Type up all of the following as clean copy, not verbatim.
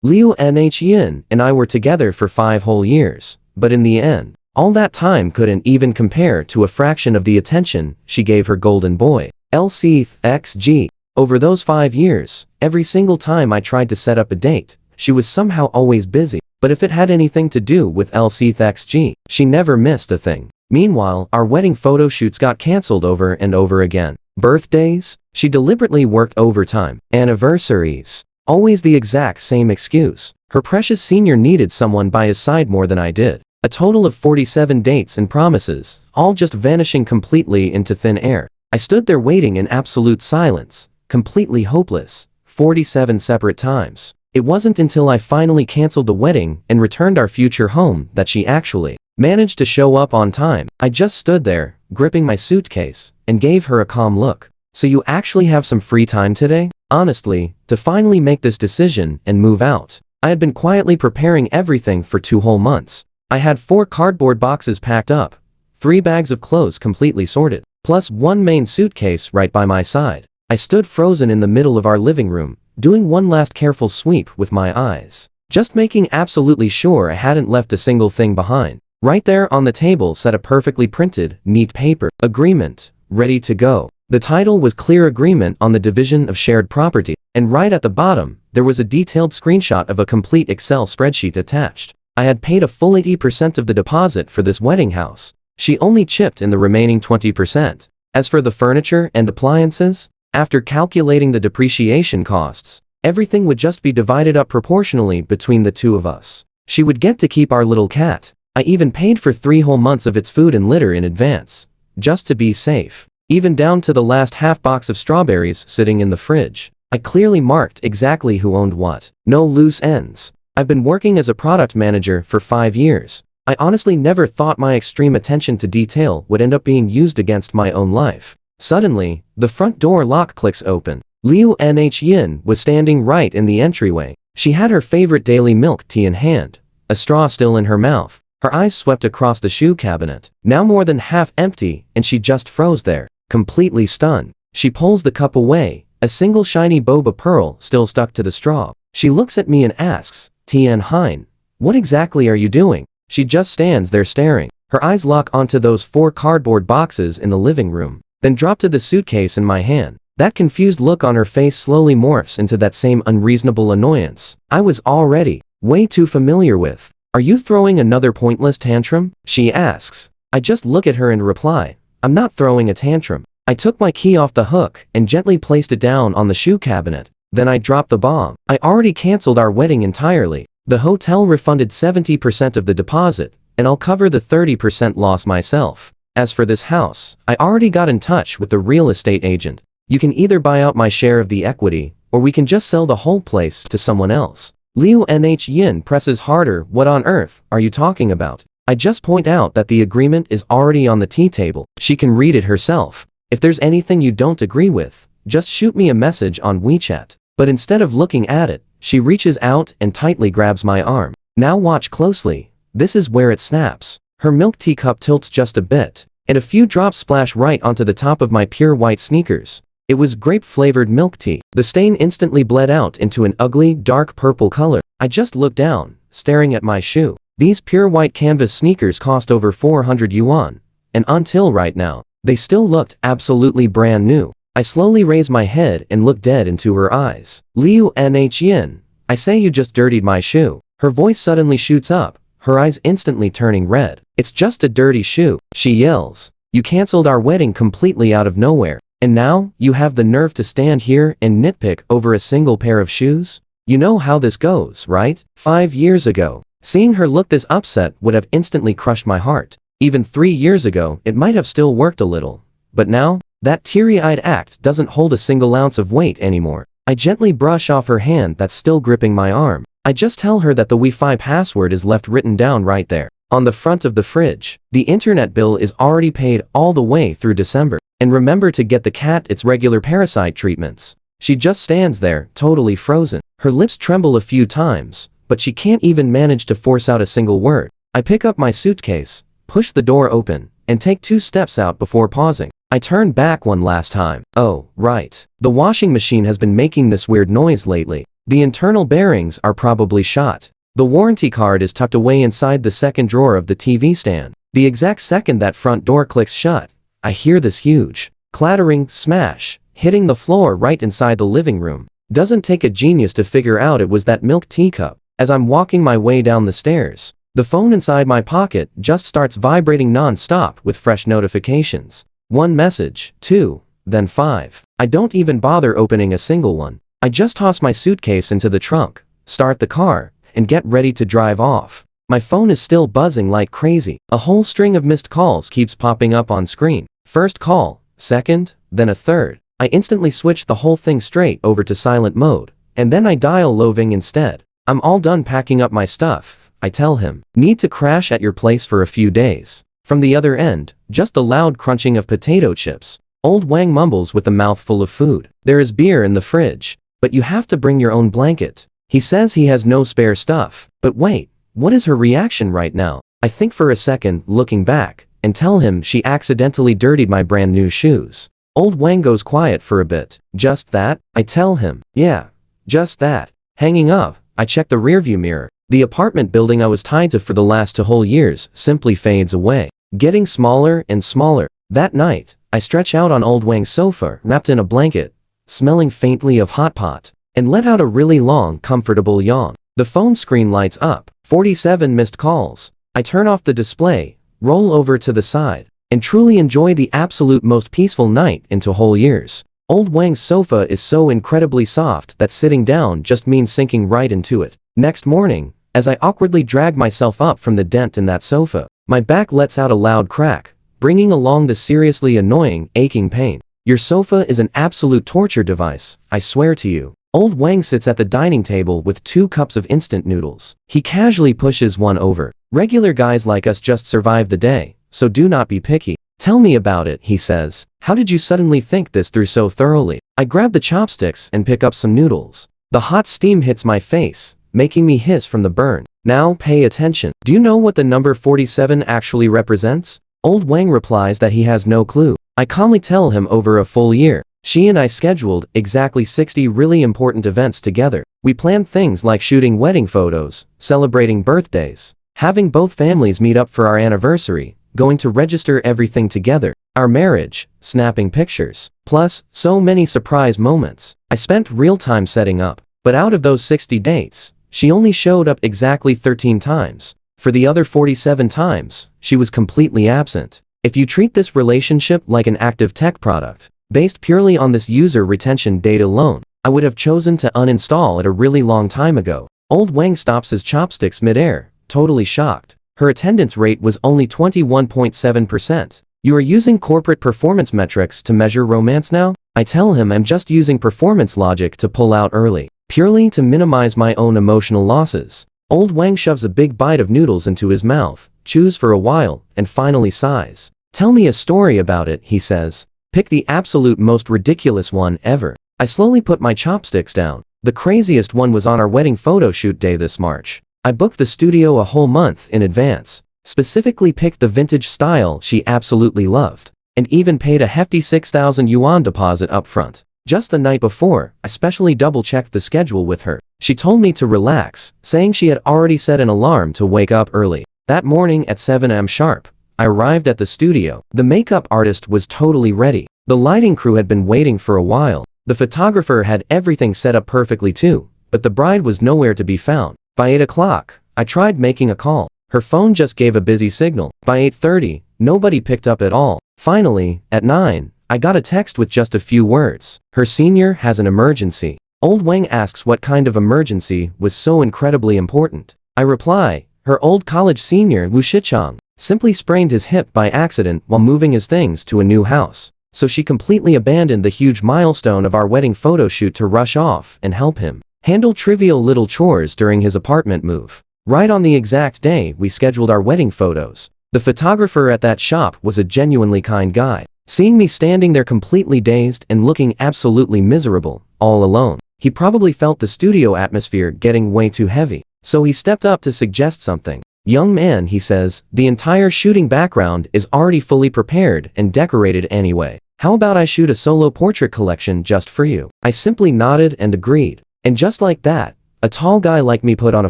Liu Yin and I were together for 5 whole years, but in the end, all that time couldn't even compare to a fraction of the attention she gave her golden boy, LCXG. Over those 5 years, every single time I tried to set up a date, she was somehow always busy, but if it had anything to do with LCXG, she never missed a thing. Meanwhile, our wedding photo shoots got cancelled over and over again. Birthdays? She deliberately worked overtime. Anniversaries? Always the exact same excuse. Her precious senior needed someone by his side more than I did. A total of 47 dates and promises, all just vanishing completely into thin air. I stood there waiting in absolute silence, completely hopeless, 47 separate times. It wasn't until I finally canceled the wedding and returned our future home that she actually managed to show up on time. I just stood there, gripping my suitcase, and gave her a calm look. So you actually have some free time today? Honestly, to finally make this decision and move out, I had been quietly preparing everything for 2 whole months. I had 4 cardboard boxes packed up, 3 bags of clothes completely sorted, plus 1 main suitcase right by my side. I stood frozen in the middle of our living room, doing one last careful sweep with my eyes, just making absolutely sure I hadn't left a single thing behind. Right there on the table sat a perfectly printed, neat paper agreement, ready to go. The title was Clear Agreement on the Division of Shared Property, and right at the bottom, there was a detailed screenshot of a complete Excel spreadsheet attached. I had paid a full 80% of the deposit for this wedding house. She only chipped in the remaining 20%. As for the furniture and appliances, after calculating the depreciation costs, everything would just be divided up proportionally between the 2 of us. She would get to keep our little cat. I even paid for 3 whole months of its food and litter in advance, just to be safe. Even down to the last half box of strawberries sitting in the fridge. I clearly marked exactly who owned what. No loose ends. I've been working as a product manager for 5 years. I honestly never thought my extreme attention to detail would end up being used against my own life. Suddenly, the front door lock clicks open. Liu Yin was standing right in the entryway. She had her favorite daily milk tea in hand, a straw still in her mouth. Her eyes swept across the shoe cabinet, now more than half empty, and she just froze there, completely stunned. She pulls the cup away, a single shiny boba pearl still stuck to the straw. She looks at me and asks, Tien Hein, what exactly are you doing? She just stands there staring. Her eyes lock onto those 4 cardboard boxes in the living room, then drop to the suitcase in my hand. That confused look on her face slowly morphs into that same unreasonable annoyance I was already way too familiar with. Are you throwing another pointless tantrum? She asks. I just look at her and reply, I'm not throwing a tantrum. I took my key off the hook and gently placed it down on the shoe cabinet. Then I dropped the bomb. I already canceled our wedding entirely. The hotel refunded 70% of the deposit, and I'll cover the 30% loss myself. As for this house, I already got in touch with the real estate agent. You can either buy out my share of the equity, or we can just sell the whole place to someone else. Liu Yin presses harder. What on earth are you talking about? I just point out that the agreement is already on the tea table. She can read it herself. If there's anything you don't agree with, just shoot me a message on WeChat. But instead of looking at it, she reaches out and tightly grabs my arm. Now watch closely. This is where it snaps. Her milk tea cup tilts just a bit, and a few drops splash right onto the top of my pure white sneakers. It was grape-flavored milk tea. The stain instantly bled out into an ugly, dark purple color. I just looked down, staring at my shoe. These pure white canvas sneakers cost over 400 yuan, and until right now, they still looked absolutely brand new. I slowly raise my head and look dead into her eyes. Liu Yin, I say you just dirtied my shoe. Her voice suddenly shoots up, her eyes instantly turning red. It's just a dirty shoe, she yells. You canceled our wedding completely out of nowhere. And now, you have the nerve to stand here and nitpick over a single pair of shoes? You know how this goes, right? 5 years ago, seeing her look this upset would have instantly crushed my heart. Even 3 years ago, it might have still worked a little. But now, that teary-eyed act doesn't hold a single ounce of weight anymore. I gently brush off her hand that's still gripping my arm. I just tell her that the Wi-Fi password is left written down right there, on the front of the fridge. The internet bill is already paid all the way through December. And remember to get the cat its regular parasite treatments. She just stands there, totally frozen. Her lips tremble a few times, but she can't even manage to force out a single word. I pick up my suitcase, push the door open, and take 2 steps out before pausing. I turn back one last time. Oh, right. The washing machine has been making this weird noise lately. The internal bearings are probably shot. The warranty card is tucked away inside the second drawer of the TV stand. The exact second that front door clicks shut, I hear this huge, clattering smash, hitting the floor right inside the living room. Doesn't take a genius to figure out it was that milk teacup. As I'm walking my way down the stairs, the phone inside my pocket just starts vibrating non-stop with fresh notifications. 1 message, 2, then 5. I don't even bother opening a single one. I just toss my suitcase into the trunk, start the car, and get ready to drive off. My phone is still buzzing like crazy. A whole string of missed calls keeps popping up on screen. First call, second, then a third. I instantly switch the whole thing straight over to silent mode, and then I dial Loving instead. I'm all done packing up my stuff, I tell him. Need to crash at your place for a few days. From the other end, just the loud crunching of potato chips. Old Wang mumbles with a mouthful of food. There is beer in the fridge, but you have to bring your own blanket. He says he has no spare stuff. But wait, what is her reaction right now? I think for a second, looking back, and tell him she accidentally dirtied my brand new shoes. Old Wang goes quiet for a bit. Just that? I tell him. Yeah, just that. Hanging up, I check the rearview mirror. The apartment building I was tied to for the last 2 whole years simply fades away, getting smaller and smaller. That night, I stretch out on Old Wang's sofa, wrapped in a blanket, smelling faintly of hot pot, and let out a really long, comfortable yawn. The phone screen lights up. 47 missed calls. I turn off the display, roll over to the side, and truly enjoy the absolute most peaceful night in 2 whole years. Old Wang's sofa is so incredibly soft that sitting down just means sinking right into it. Next morning, as I awkwardly drag myself up from the dent in that sofa, my back lets out a loud crack, bringing along the seriously annoying, aching pain. Your sofa is an absolute torture device, I swear to you. Old Wang sits at the dining table with 2 cups of instant noodles. He casually pushes one over. Regular guys like us just survive the day, so do not be picky. Tell me about it, he says. How did you suddenly think this through so thoroughly? I grab the chopsticks and pick up some noodles. The hot steam hits my face, making me hiss from the burn. Now pay attention. Do you know what the number 47 actually represents? Old Wang replies that he has no clue. I calmly tell him over a full year. She and I scheduled exactly 60 really important events together. We planned things like shooting wedding photos, celebrating birthdays, having both families meet up for our anniversary, going to register everything together, our marriage, snapping pictures, plus so many surprise moments. I spent real time setting up, but out of those 60 dates, she only showed up exactly 13 times. For the other 47 times, she was completely absent. If you treat this relationship like an active tech product, based purely on this user retention data alone, I would have chosen to uninstall it a really long time ago. Old Wang stops his chopsticks midair, totally shocked. Her attendance rate was only 21.7%. You are using corporate performance metrics to measure romance now? I tell him I'm just using performance logic to pull out early, purely to minimize my own emotional losses. Old Wang shoves a big bite of noodles into his mouth, chews for a while, and finally sighs. Tell me a story about it, he says. Pick the absolute most ridiculous one ever. I slowly put my chopsticks down. The craziest one was on our wedding photo shoot day this March. I booked the studio a whole month in advance, specifically picked the vintage style she absolutely loved, and even paid a hefty 6,000 yuan deposit up front. Just the night before, I specially double-checked the schedule with her. She told me to relax, saying she had already set an alarm to wake up early. That morning at 7 a.m. sharp, I arrived at the studio. The makeup artist was totally ready. The lighting crew had been waiting for a while. The photographer had everything set up perfectly too, but the bride was nowhere to be found. By 8 o'clock, I tried making a call. Her phone just gave a busy signal. By 8:30, nobody picked up at all. Finally, at 9, I got a text with just a few words. Her senior has an emergency. Old Wang asks what kind of emergency was so incredibly important. I reply, her old college senior Lu Shichang simply sprained his hip by accident while moving his things to a new house. So she completely abandoned the huge milestone of our wedding photo shoot to rush off and help him handle trivial little chores during his apartment move. Right on the exact day we scheduled our wedding photos. The photographer at that shop was a genuinely kind guy. Seeing me standing there completely dazed and looking absolutely miserable, all alone, he probably felt the studio atmosphere getting way too heavy. So he stepped up to suggest something. Young man, he says, the entire shooting background is already fully prepared and decorated anyway. How about I shoot a solo portrait collection just for you? I simply nodded and agreed. And just like that, a tall guy like me put on a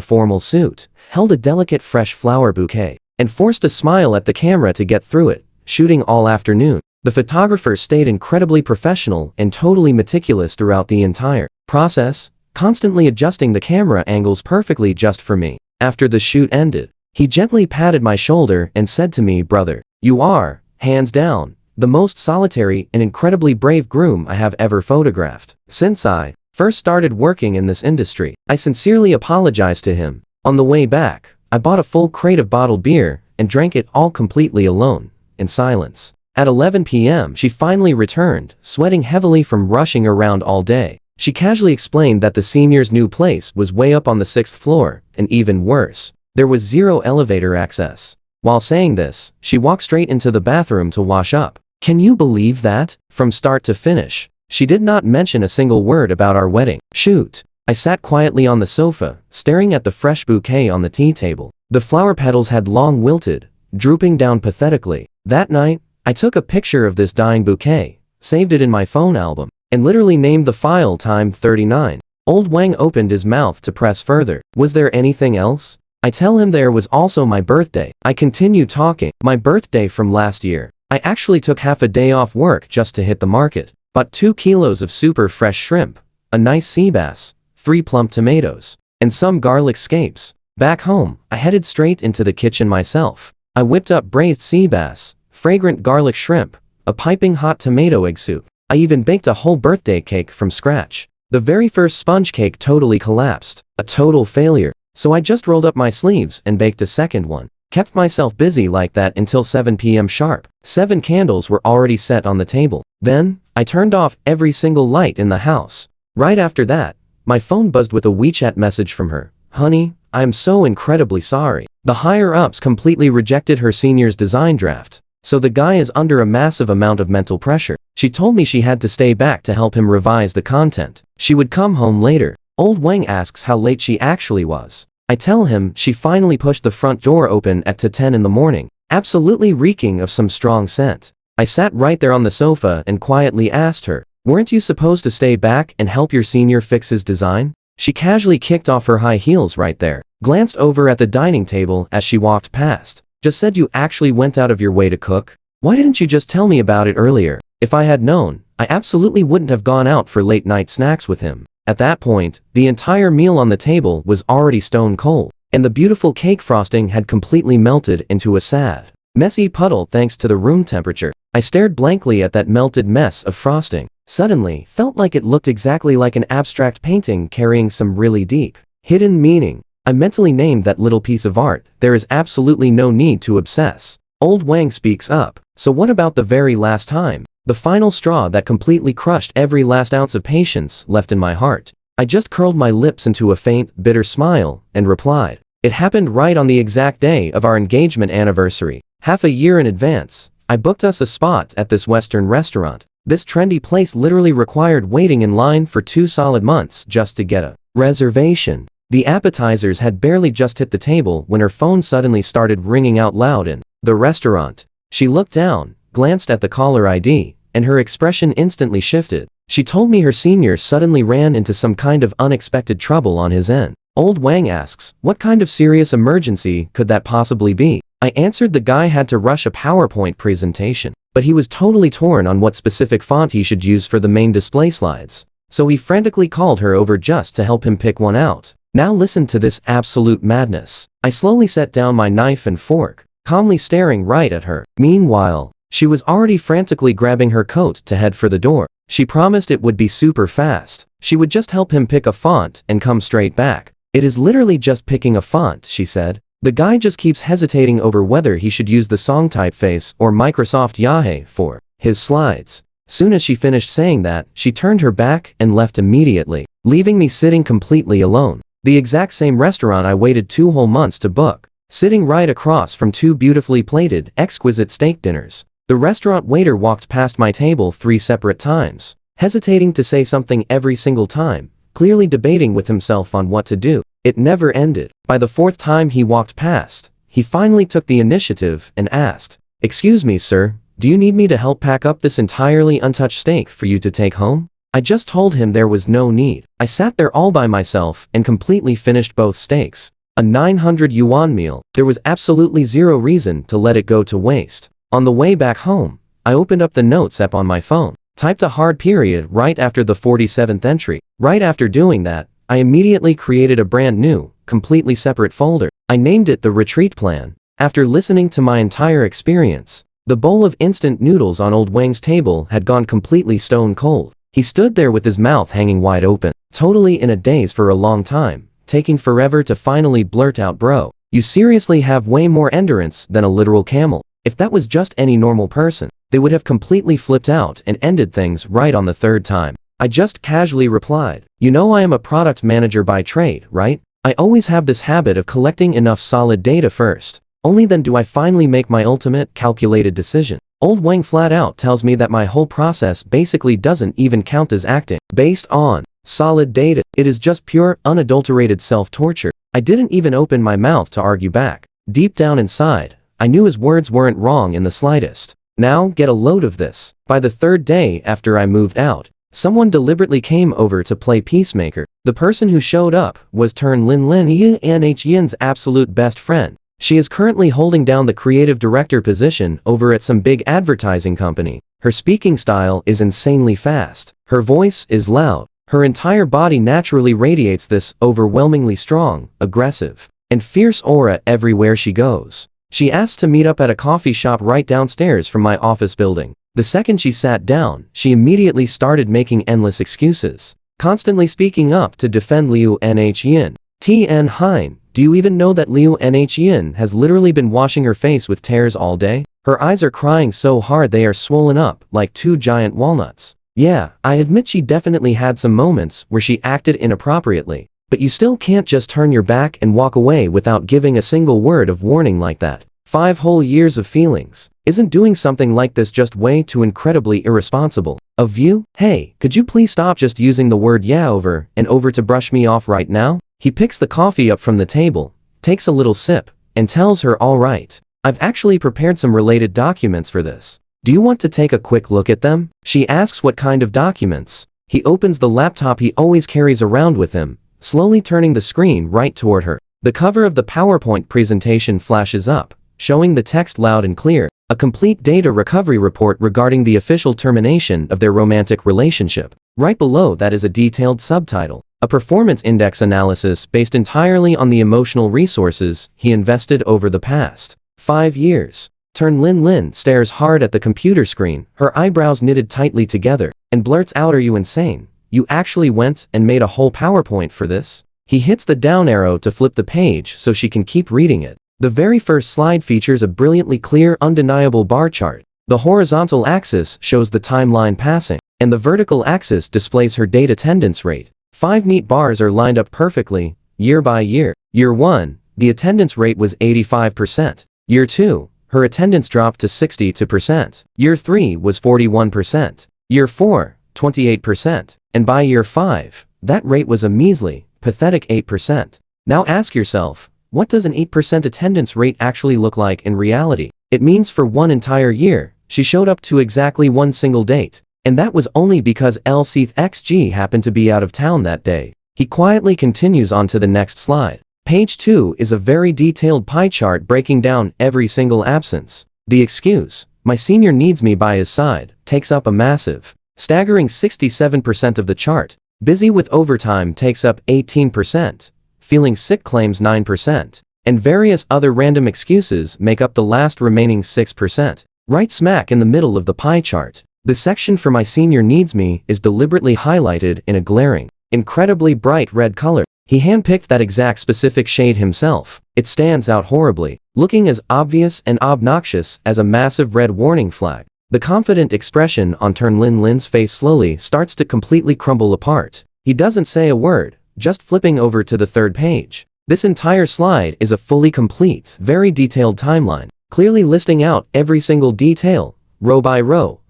formal suit, held a delicate fresh flower bouquet, and forced a smile at the camera to get through it, shooting all afternoon. The photographer stayed incredibly professional and totally meticulous throughout the entire process, constantly adjusting the camera angles perfectly just for me. After the shoot ended, he gently patted my shoulder and said to me, "Brother, you are, hands down, the most solitary and incredibly brave groom I have ever photographed. Since I first started working in this industry." I sincerely apologized to him. On the way back, I bought a full crate of bottled beer and drank it all completely alone, in silence. At 11 p.m. she finally returned, sweating heavily from rushing around all day. She casually explained that the senior's new place was way up on the 6th floor, and even worse, there was zero elevator access. While saying this, she walked straight into the bathroom to wash up. Can you believe that? From start to finish, she did not mention a single word about our wedding. Shoot. I sat quietly on the sofa, staring at the fresh bouquet on the tea table. The flower petals had long wilted, drooping down pathetically. That night, I took a picture of this dying bouquet, saved it in my phone album, and literally named the file Time 39. Old Wang opened his mouth to press further. Was there anything else? I tell him there was also my birthday. I continue talking. My birthday from last year. I actually took half a day off work just to hit the market. Bought 2 kilos of super fresh shrimp, a nice sea bass, 3 plump tomatoes, and some garlic scapes. Back home, I headed straight into the kitchen myself. I whipped up braised sea bass, fragrant garlic shrimp, a piping hot tomato egg soup. I even baked a whole birthday cake from scratch. The very first sponge cake totally collapsed, a total failure. So I just rolled up my sleeves and baked a second one. Kept myself busy like that until 7 p.m. sharp. 7 candles were already set on the table. Then, I turned off every single light in the house. Right after that, my phone buzzed with a WeChat message from her. "Honey, I am so incredibly sorry. The higher-ups completely rejected her senior's design draft. So the guy is under a massive amount of mental pressure. She told me she had to stay back to help him revise the content. She would come home later." Old Wang asks how late she actually was. I tell him she finally pushed the front door open at 10 in the morning, absolutely reeking of some strong scent. I sat right there on the sofa and quietly asked her, "Weren't you supposed to stay back and help your senior fix his design?" She casually kicked off her high heels right there, glanced over at the dining table as she walked past. "Just said you actually went out of your way to cook? Why didn't you just tell me about it earlier?" If I had known, I absolutely wouldn't have gone out for late night snacks with him. At that point, the entire meal on the table was already stone cold, and the beautiful cake frosting had completely melted into a sad, messy puddle thanks to the room temperature. I stared blankly at that melted mess of frosting. Suddenly, felt like it looked exactly like an abstract painting carrying some really deep, hidden meaning. I mentally named that little piece of art. There is absolutely no need to obsess. Old Wang speaks up. So what about the very last time? The final straw that completely crushed every last ounce of patience left in my heart. I just curled my lips into a faint, bitter smile, and replied. It happened right on the exact day of our engagement anniversary. Half a year in advance, I booked us a spot at this Western restaurant. This trendy place literally required waiting in line for 2 solid months just to get a reservation. The appetizers had barely just hit the table when her phone suddenly started ringing out loud in the restaurant. She looked down, glanced at the caller ID, and her expression instantly shifted. She told me her senior suddenly ran into some kind of unexpected trouble on his end. Old Wang asks, what kind of serious emergency could that possibly be? I answered the guy had to rush a PowerPoint presentation, but he was totally torn on what specific font he should use for the main display slides. So he frantically called her over just to help him pick one out. Now listen to this absolute madness. I slowly set down my knife and fork, calmly staring right at her. Meanwhile, she was already frantically grabbing her coat to head for the door. She promised it would be super fast. She would just help him pick a font and come straight back. It is literally just picking a font, she said. The guy just keeps hesitating over whether he should use the song typeface or Microsoft Yahoo for his slides. Soon as she finished saying that, she turned her back and left immediately, leaving me sitting completely alone. The exact same restaurant I waited 2 whole months to book, sitting right across from 2 beautifully plated, exquisite steak dinners. The restaurant waiter walked past my table 3 separate times, hesitating to say something every single time, clearly debating with himself on what to do. It never ended. By the 4th time he walked past, he finally took the initiative and asked, "Excuse me, sir, do you need me to help pack up this entirely untouched steak for you to take home?" I just told him there was no need. I sat there all by myself and completely finished both steaks. A 900 yuan meal. There was absolutely zero reason to let it go to waste. On the way back home, I opened up the notes app on my phone, typed a hard period right after the 47th entry. Right after doing that, I immediately created a brand new, completely separate folder. I named it the retreat plan. After listening to my entire experience, the bowl of instant noodles on old Wang's table had gone completely stone cold. He stood there with his mouth hanging wide open, totally in a daze for a long time, taking forever to finally blurt out, "Bro, you seriously have way more endurance than a literal camel." If that was just any normal person, they would have completely flipped out and ended things right on the third time. I just casually replied, "You know I am a product manager by trade, right? I always have this habit of collecting enough solid data first. Only then do I finally make my ultimate, calculated decision." Old Wang flat out tells me that my whole process basically doesn't even count as acting. Based on solid data, it is just pure, unadulterated self-torture. I didn't even open my mouth to argue back. Deep down inside, I knew his words weren't wrong in the slightest. Now, get a load of this. By the third day after I moved out, someone deliberately came over to play peacemaker. The person who showed up was Lin Yin's absolute best friend. She is currently holding down the creative director position over at some big advertising company. Her speaking style is insanely fast. Her voice is loud. Her entire body naturally radiates this overwhelmingly strong, aggressive, and fierce aura everywhere she goes. She asked to meet up at a coffee shop right downstairs from my office building. The second she sat down, she immediately started making endless excuses, constantly speaking up to defend Liu Yin. T.N. Hein, do you even know that Liu Yin has literally been washing her face with tears all day? Her eyes are crying so hard they are swollen up like two giant walnuts. Yeah, I admit she definitely had some moments where she acted inappropriately. But you still can't just turn your back and walk away without giving a single word of warning like that. 5 whole years of feelings. Isn't doing something like this just way too incredibly irresponsible of you? Hey, could you please stop just using the word yeah over and over to brush me off right now? He picks the coffee up from the table, takes a little sip, and tells her, "All right. I've actually prepared some related documents for this. Do you want to take a quick look at them?" She asks what kind of documents. He opens the laptop he always carries around with him, slowly turning the screen right toward her. The cover of the PowerPoint presentation flashes up, showing the text loud and clear, a complete data recovery report regarding the official termination of their romantic relationship. Right below that is a detailed subtitle, a performance index analysis based entirely on the emotional resources he invested over the past 5 years. Lin stares hard at the computer screen, her eyebrows knitted tightly together, and blurts out, "Are you insane? You actually went and made a whole PowerPoint for this?" He hits the down arrow to flip the page so she can keep reading it. The very first slide features a brilliantly clear, undeniable bar chart. The horizontal axis shows the timeline passing, and the vertical axis displays her date attendance rate. 5 neat bars are lined up perfectly, year by year. Year 1, the attendance rate was 85%. Year 2, her attendance dropped to 62%. Year 3 was 41%. Year 4, 28%. And by year 5, that rate was a measly, pathetic 8%. Now ask yourself, what does an 8% attendance rate actually look like in reality? It means for one entire year, she showed up to exactly one single date. And that was only because LCXG happened to be out of town that day. He quietly continues on to the next slide. Page 2 is a very detailed pie chart breaking down every single absence. The excuse, "My senior needs me by his side," takes up a massive, staggering 67% of the chart. Busy with overtime takes up 18%. Feeling sick claims 9%. And various other random excuses make up the last remaining 6%. Right smack in the middle of the pie chart, the section for "My senior needs me" is deliberately highlighted in a glaring, incredibly bright red color. He handpicked that exact specific shade himself. It stands out horribly, looking as obvious and obnoxious as a massive red warning flag. The confident expression on Lin's face slowly starts to completely crumble apart. He doesn't say a word, just flipping over to the third page. This entire slide is a fully complete, very detailed timeline, clearly listing out every single detail, row by row.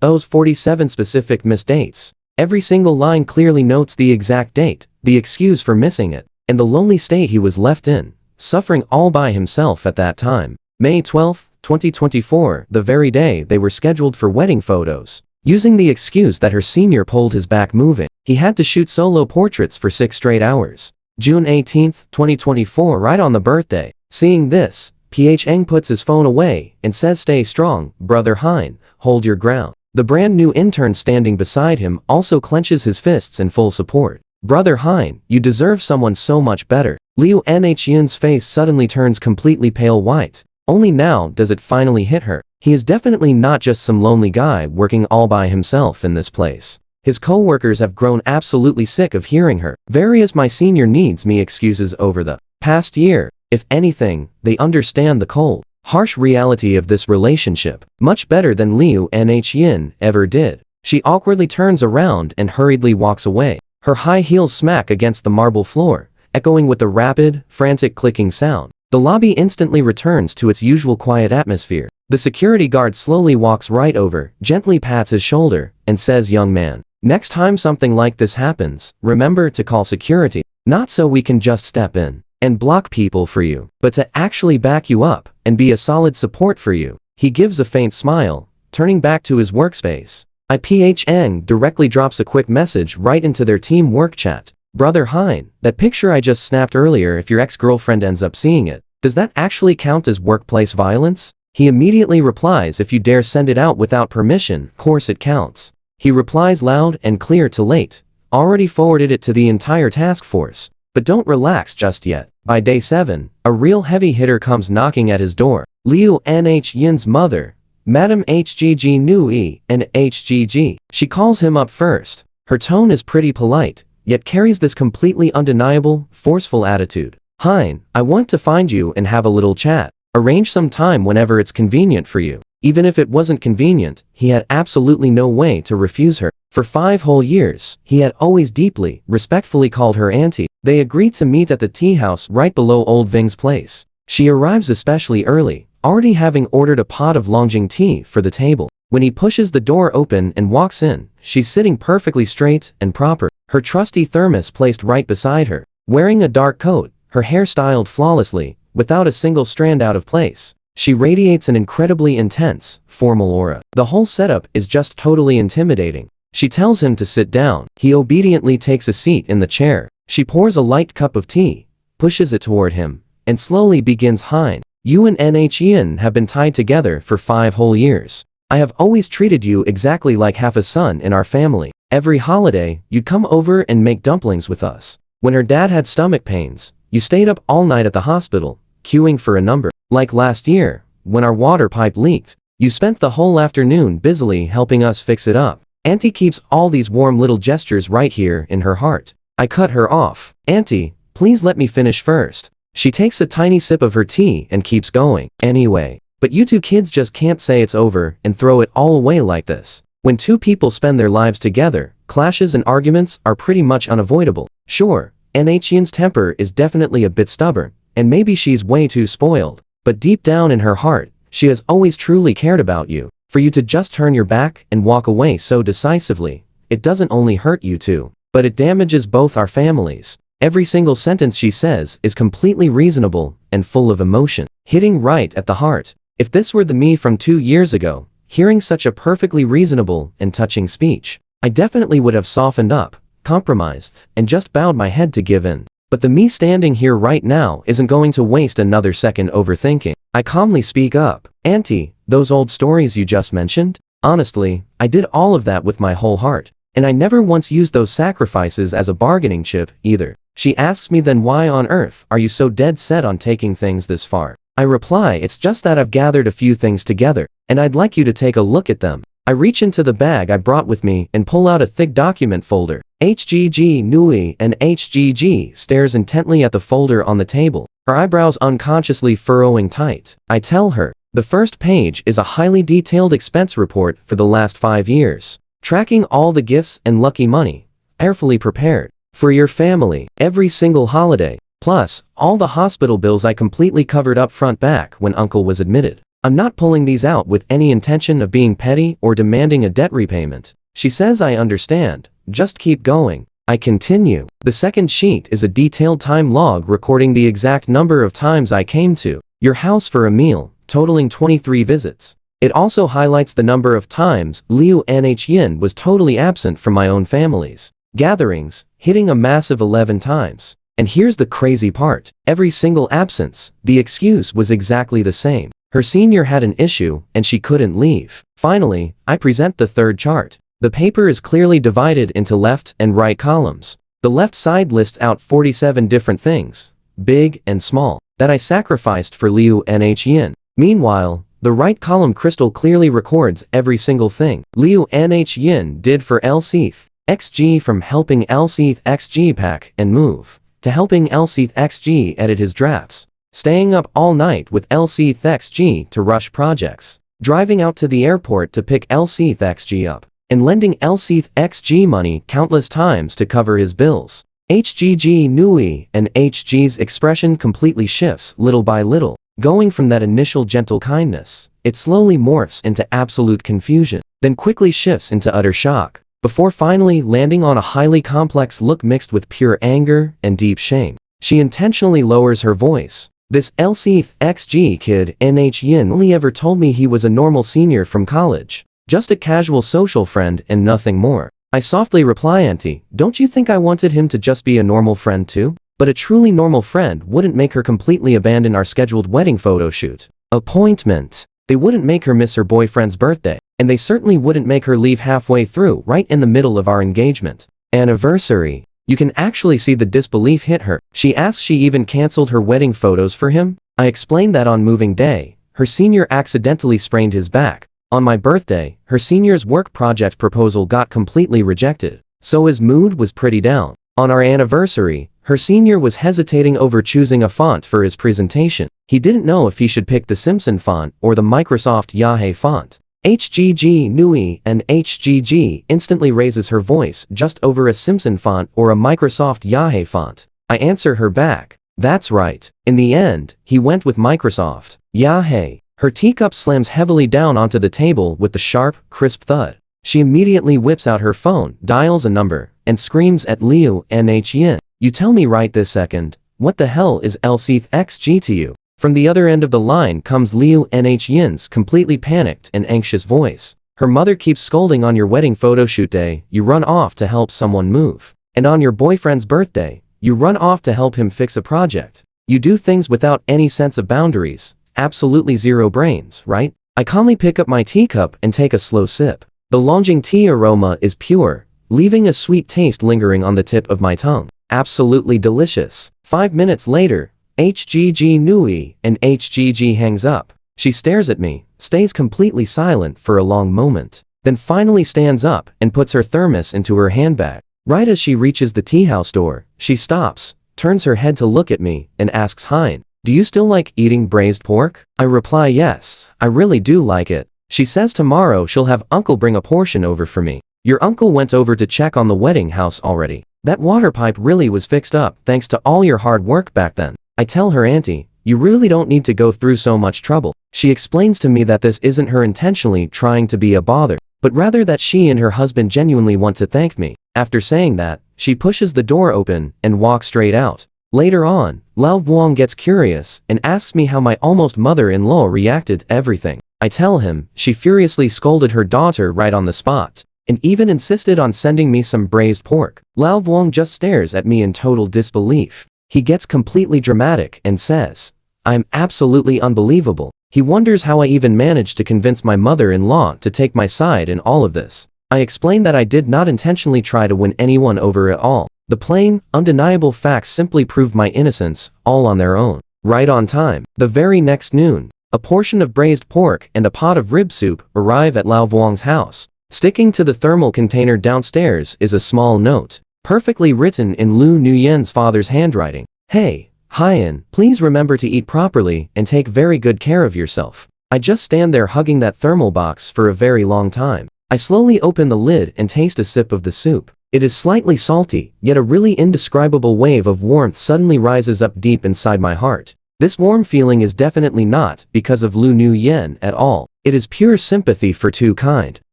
Those 47 specific missed dates. Every single line clearly notes the exact date, the excuse for missing it, and the lonely state he was left in, suffering all by himself at that time. May 12, 2024, the very day they were scheduled for wedding photos. using the excuse that her senior pulled his back moving. He had to shoot solo portraits for 6 straight hours. June 18, 2024, right on the birthday. Seeing this, Pheng puts his phone away and says, "Stay strong, brother Hein, hold your ground." The brand new intern standing beside him also clenches his fists in full support. "Brother Hein, you deserve someone so much better." Liu Nhyun's face suddenly turns completely pale white. Only now does it finally hit her. He is definitely not just some lonely guy working all by himself in this place. His co-workers have grown absolutely sick of hearing her various "my senior needs me" excuses over the past year. If anything, they understand the cold, harsh reality of this relationship much better than Liu Nhyun ever did. She awkwardly turns around and hurriedly walks away. Her high heels smack against the marble floor, echoing with a rapid, frantic clicking sound. The lobby instantly returns to its usual quiet atmosphere. The security guard slowly walks right over, gently pats his shoulder, and says, "Young man, next time something like this happens, remember to call security, not so we can just step in and block people for you, but to actually back you up and be a solid support for you." He gives a faint smile, turning back to his workspace. Pheng directly drops a quick message right into their team work chat. "Brother Hein, that picture I just snapped earlier, if your ex-girlfriend ends up seeing it, does that actually count as workplace violence?" He immediately replies, "If you dare send it out without permission, course it counts." He replies loud and clear to late. "Already forwarded it to the entire task force. But don't relax just yet." By day 7, a real heavy hitter comes knocking at his door. Liu Nhyun's mother, Madam HGG Nui, and HGG. She calls him up first. Her tone is pretty polite, yet carries this completely undeniable, forceful attitude. "Hein, I want to find you and have a little chat. Arrange some time whenever it's convenient for you." Even if it wasn't convenient, he had absolutely no way to refuse her. For 5 whole years, he had always deeply, respectfully called her auntie. They agreed to meet at the tea house right below Old Ving's place. She arrives especially early, already having ordered a pot of Longjing tea for the table. When he pushes the door open and walks in, she's sitting perfectly straight and proper, her trusty thermos placed right beside her. Wearing a dark coat, her hair styled flawlessly, without a single strand out of place. She radiates an incredibly intense, formal aura. The whole setup is just totally intimidating. She tells him to sit down. He obediently takes a seat in the chair. She pours a light cup of tea, pushes it toward him, and slowly begins. "Hein, you and Nhyun have been tied together for 5 whole years. I have always treated you exactly like half a son in our family. Every holiday, you'd come over and make dumplings with us. When her dad had stomach pains, you stayed up all night at the hospital, queuing for a number. Like last year, when our water pipe leaked, you spent the whole afternoon busily helping us fix it up." Auntie keeps all these warm little gestures right here in her heart. I cut her off. "Auntie, please let me finish first." She takes a tiny sip of her tea and keeps going. "Anyway, but you two kids just can't say it's over and throw it all away like this. When 2 people spend their lives together, clashes and arguments are pretty much unavoidable. Sure, Nhyun's temper is definitely a bit stubborn, and maybe she's way too spoiled. But deep down in her heart, she has always truly cared about you. For you to just turn your back and walk away so decisively, it doesn't only hurt you two, but it damages both our families." Every single sentence she says is completely reasonable and full of emotion, hitting right at the heart. If this were the me from 2 years ago, hearing such a perfectly reasonable and touching speech, I definitely would have softened up, compromised, and just bowed my head to give in. But the me standing here right now isn't going to waste another second overthinking. I calmly speak up. "Auntie, those old stories you just mentioned? Honestly, I did all of that with my whole heart. And I never once used those sacrifices as a bargaining chip, either." She asks me, "Then why on earth are you so dead set on taking things this far?" I reply, "It's just that I've gathered a few things together, and I'd like you to take a look at them." I reach into the bag I brought with me and pull out a thick document folder. HGG Nui and HGG stares intently at the folder on the table, her eyebrows unconsciously furrowing tight. I tell her, "The first page is a highly detailed expense report for the last 5 years, tracking all the gifts and lucky money, carefully prepared, for your family, every single holiday, plus all the hospital bills I completely covered up front back when Uncle was admitted. I'm not pulling these out with any intention of being petty or demanding a debt repayment." She says, "I understand, just keep going." I continue. "The second sheet is a detailed time log recording the exact number of times I came to your house for a meal, totaling 23 visits. It also highlights the number of times Liu Nhin was totally absent from my own family's gatherings, hitting a massive 11 times. And here's the crazy part. Every single absence, the excuse was exactly the same. Her senior had an issue, and she couldn't leave. Finally, I present the third chart. The paper is clearly divided into left and right columns. The left side lists out 47 different things, big and small, that I sacrificed for Liu Nhin. Meanwhile, the right column crystal clearly records every single thing Liu Nhin did for Lseith XG, from helping Lseith XG pack and move, to helping Lseith XG edit his drafts, staying up all night with Lseith XG to rush projects, driving out to the airport to pick Lseith XG up, and lending Lseith XG money countless times to cover his bills. HGG Nui and HG's expression completely shifts little by little. Going from that initial gentle kindness, it slowly morphs into absolute confusion, then quickly shifts into utter shock, before finally landing on a highly complex look mixed with pure anger and deep shame. She intentionally lowers her voice. This Lseith XG kid Nhin only ever told me he was a normal senior from college, just a casual social friend and nothing more. I softly reply, Auntie, don't you think I wanted him to just be a normal friend too? But a truly normal friend wouldn't make her completely abandon our scheduled wedding photo shoot appointment. They wouldn't make her miss her boyfriend's birthday, and they certainly wouldn't make her leave halfway through, right in the middle of our engagement anniversary. You can actually see the disbelief hit her. She asks she even canceled her wedding photos for him. I explained that on moving day, her senior accidentally sprained his back. On my birthday, her senior's work project proposal got completely rejected, so his mood was pretty down. On our anniversary, her senior was hesitating over choosing a font for his presentation. He didn't know if he should pick the Simpson font or the Microsoft Yahoo font. HGG Nui and HGG instantly raises her voice just over a Simpson font or a Microsoft Yahoo font. I answer her back. That's right. In the end, he went with Microsoft Yahoo. Her teacup slams heavily down onto the table with the sharp, crisp thud. She immediately whips out her phone, dials a number, and screams at Liu Nhin. You tell me right this second, what the hell is Lseith XG to you? From the other end of the line comes Liu Nhin's completely panicked and anxious voice. Her mother keeps scolding on your wedding photo shoot day, you run off to help someone move. And on your boyfriend's birthday, you run off to help him fix a project. You do things without any sense of boundaries, absolutely zero brains, right? I calmly pick up my teacup and take a slow sip. The Longjing tea aroma is pure, leaving a sweet taste lingering on the tip of my tongue. Absolutely delicious. 5 minutes later, HGG Nui and HGG hangs up. She stares at me, stays completely silent for a long moment, then finally stands up and puts her thermos into her handbag. Right as she reaches the tea house door, she stops, turns her head to look at me, and asks Hein, do you still like eating braised pork? I reply yes, I really do like it. She says tomorrow she'll have uncle bring a portion over for me. Your uncle went over to check on the wedding house already. That water pipe really was fixed up thanks to all your hard work back then. I tell her, Auntie, you really don't need to go through so much trouble. She explains to me that this isn't her intentionally trying to be a bother, but rather that she and her husband genuinely want to thank me. After saying that, she pushes the door open and walks straight out. Later on, Lao Vuong gets curious and asks me how my almost mother-in-law reacted to everything. I tell him she furiously scolded her daughter right on the spot, and even insisted on sending me some braised pork. Lao Vuong just stares at me in total disbelief. He gets completely dramatic and says, I'm absolutely unbelievable. He wonders how I even managed to convince my mother-in-law to take my side in all of this. I explain that I did not intentionally try to win anyone over at all. The plain, undeniable facts simply proved my innocence, all on their own. Right on time. The very next noon, a portion of braised pork and a pot of rib soup arrive at Lao Vuong's house. Sticking to the thermal container downstairs is a small note, perfectly written in Lu Nuyen's father's handwriting. Hey, Hyan, please remember to eat properly and take very good care of yourself. I just stand there hugging that thermal box for a very long time. I slowly open the lid and taste a sip of the soup. It is slightly salty, yet a really indescribable wave of warmth suddenly rises up deep inside my heart. This warm feeling is definitely not because of Lu Nuyen at all. It is pure sympathy for two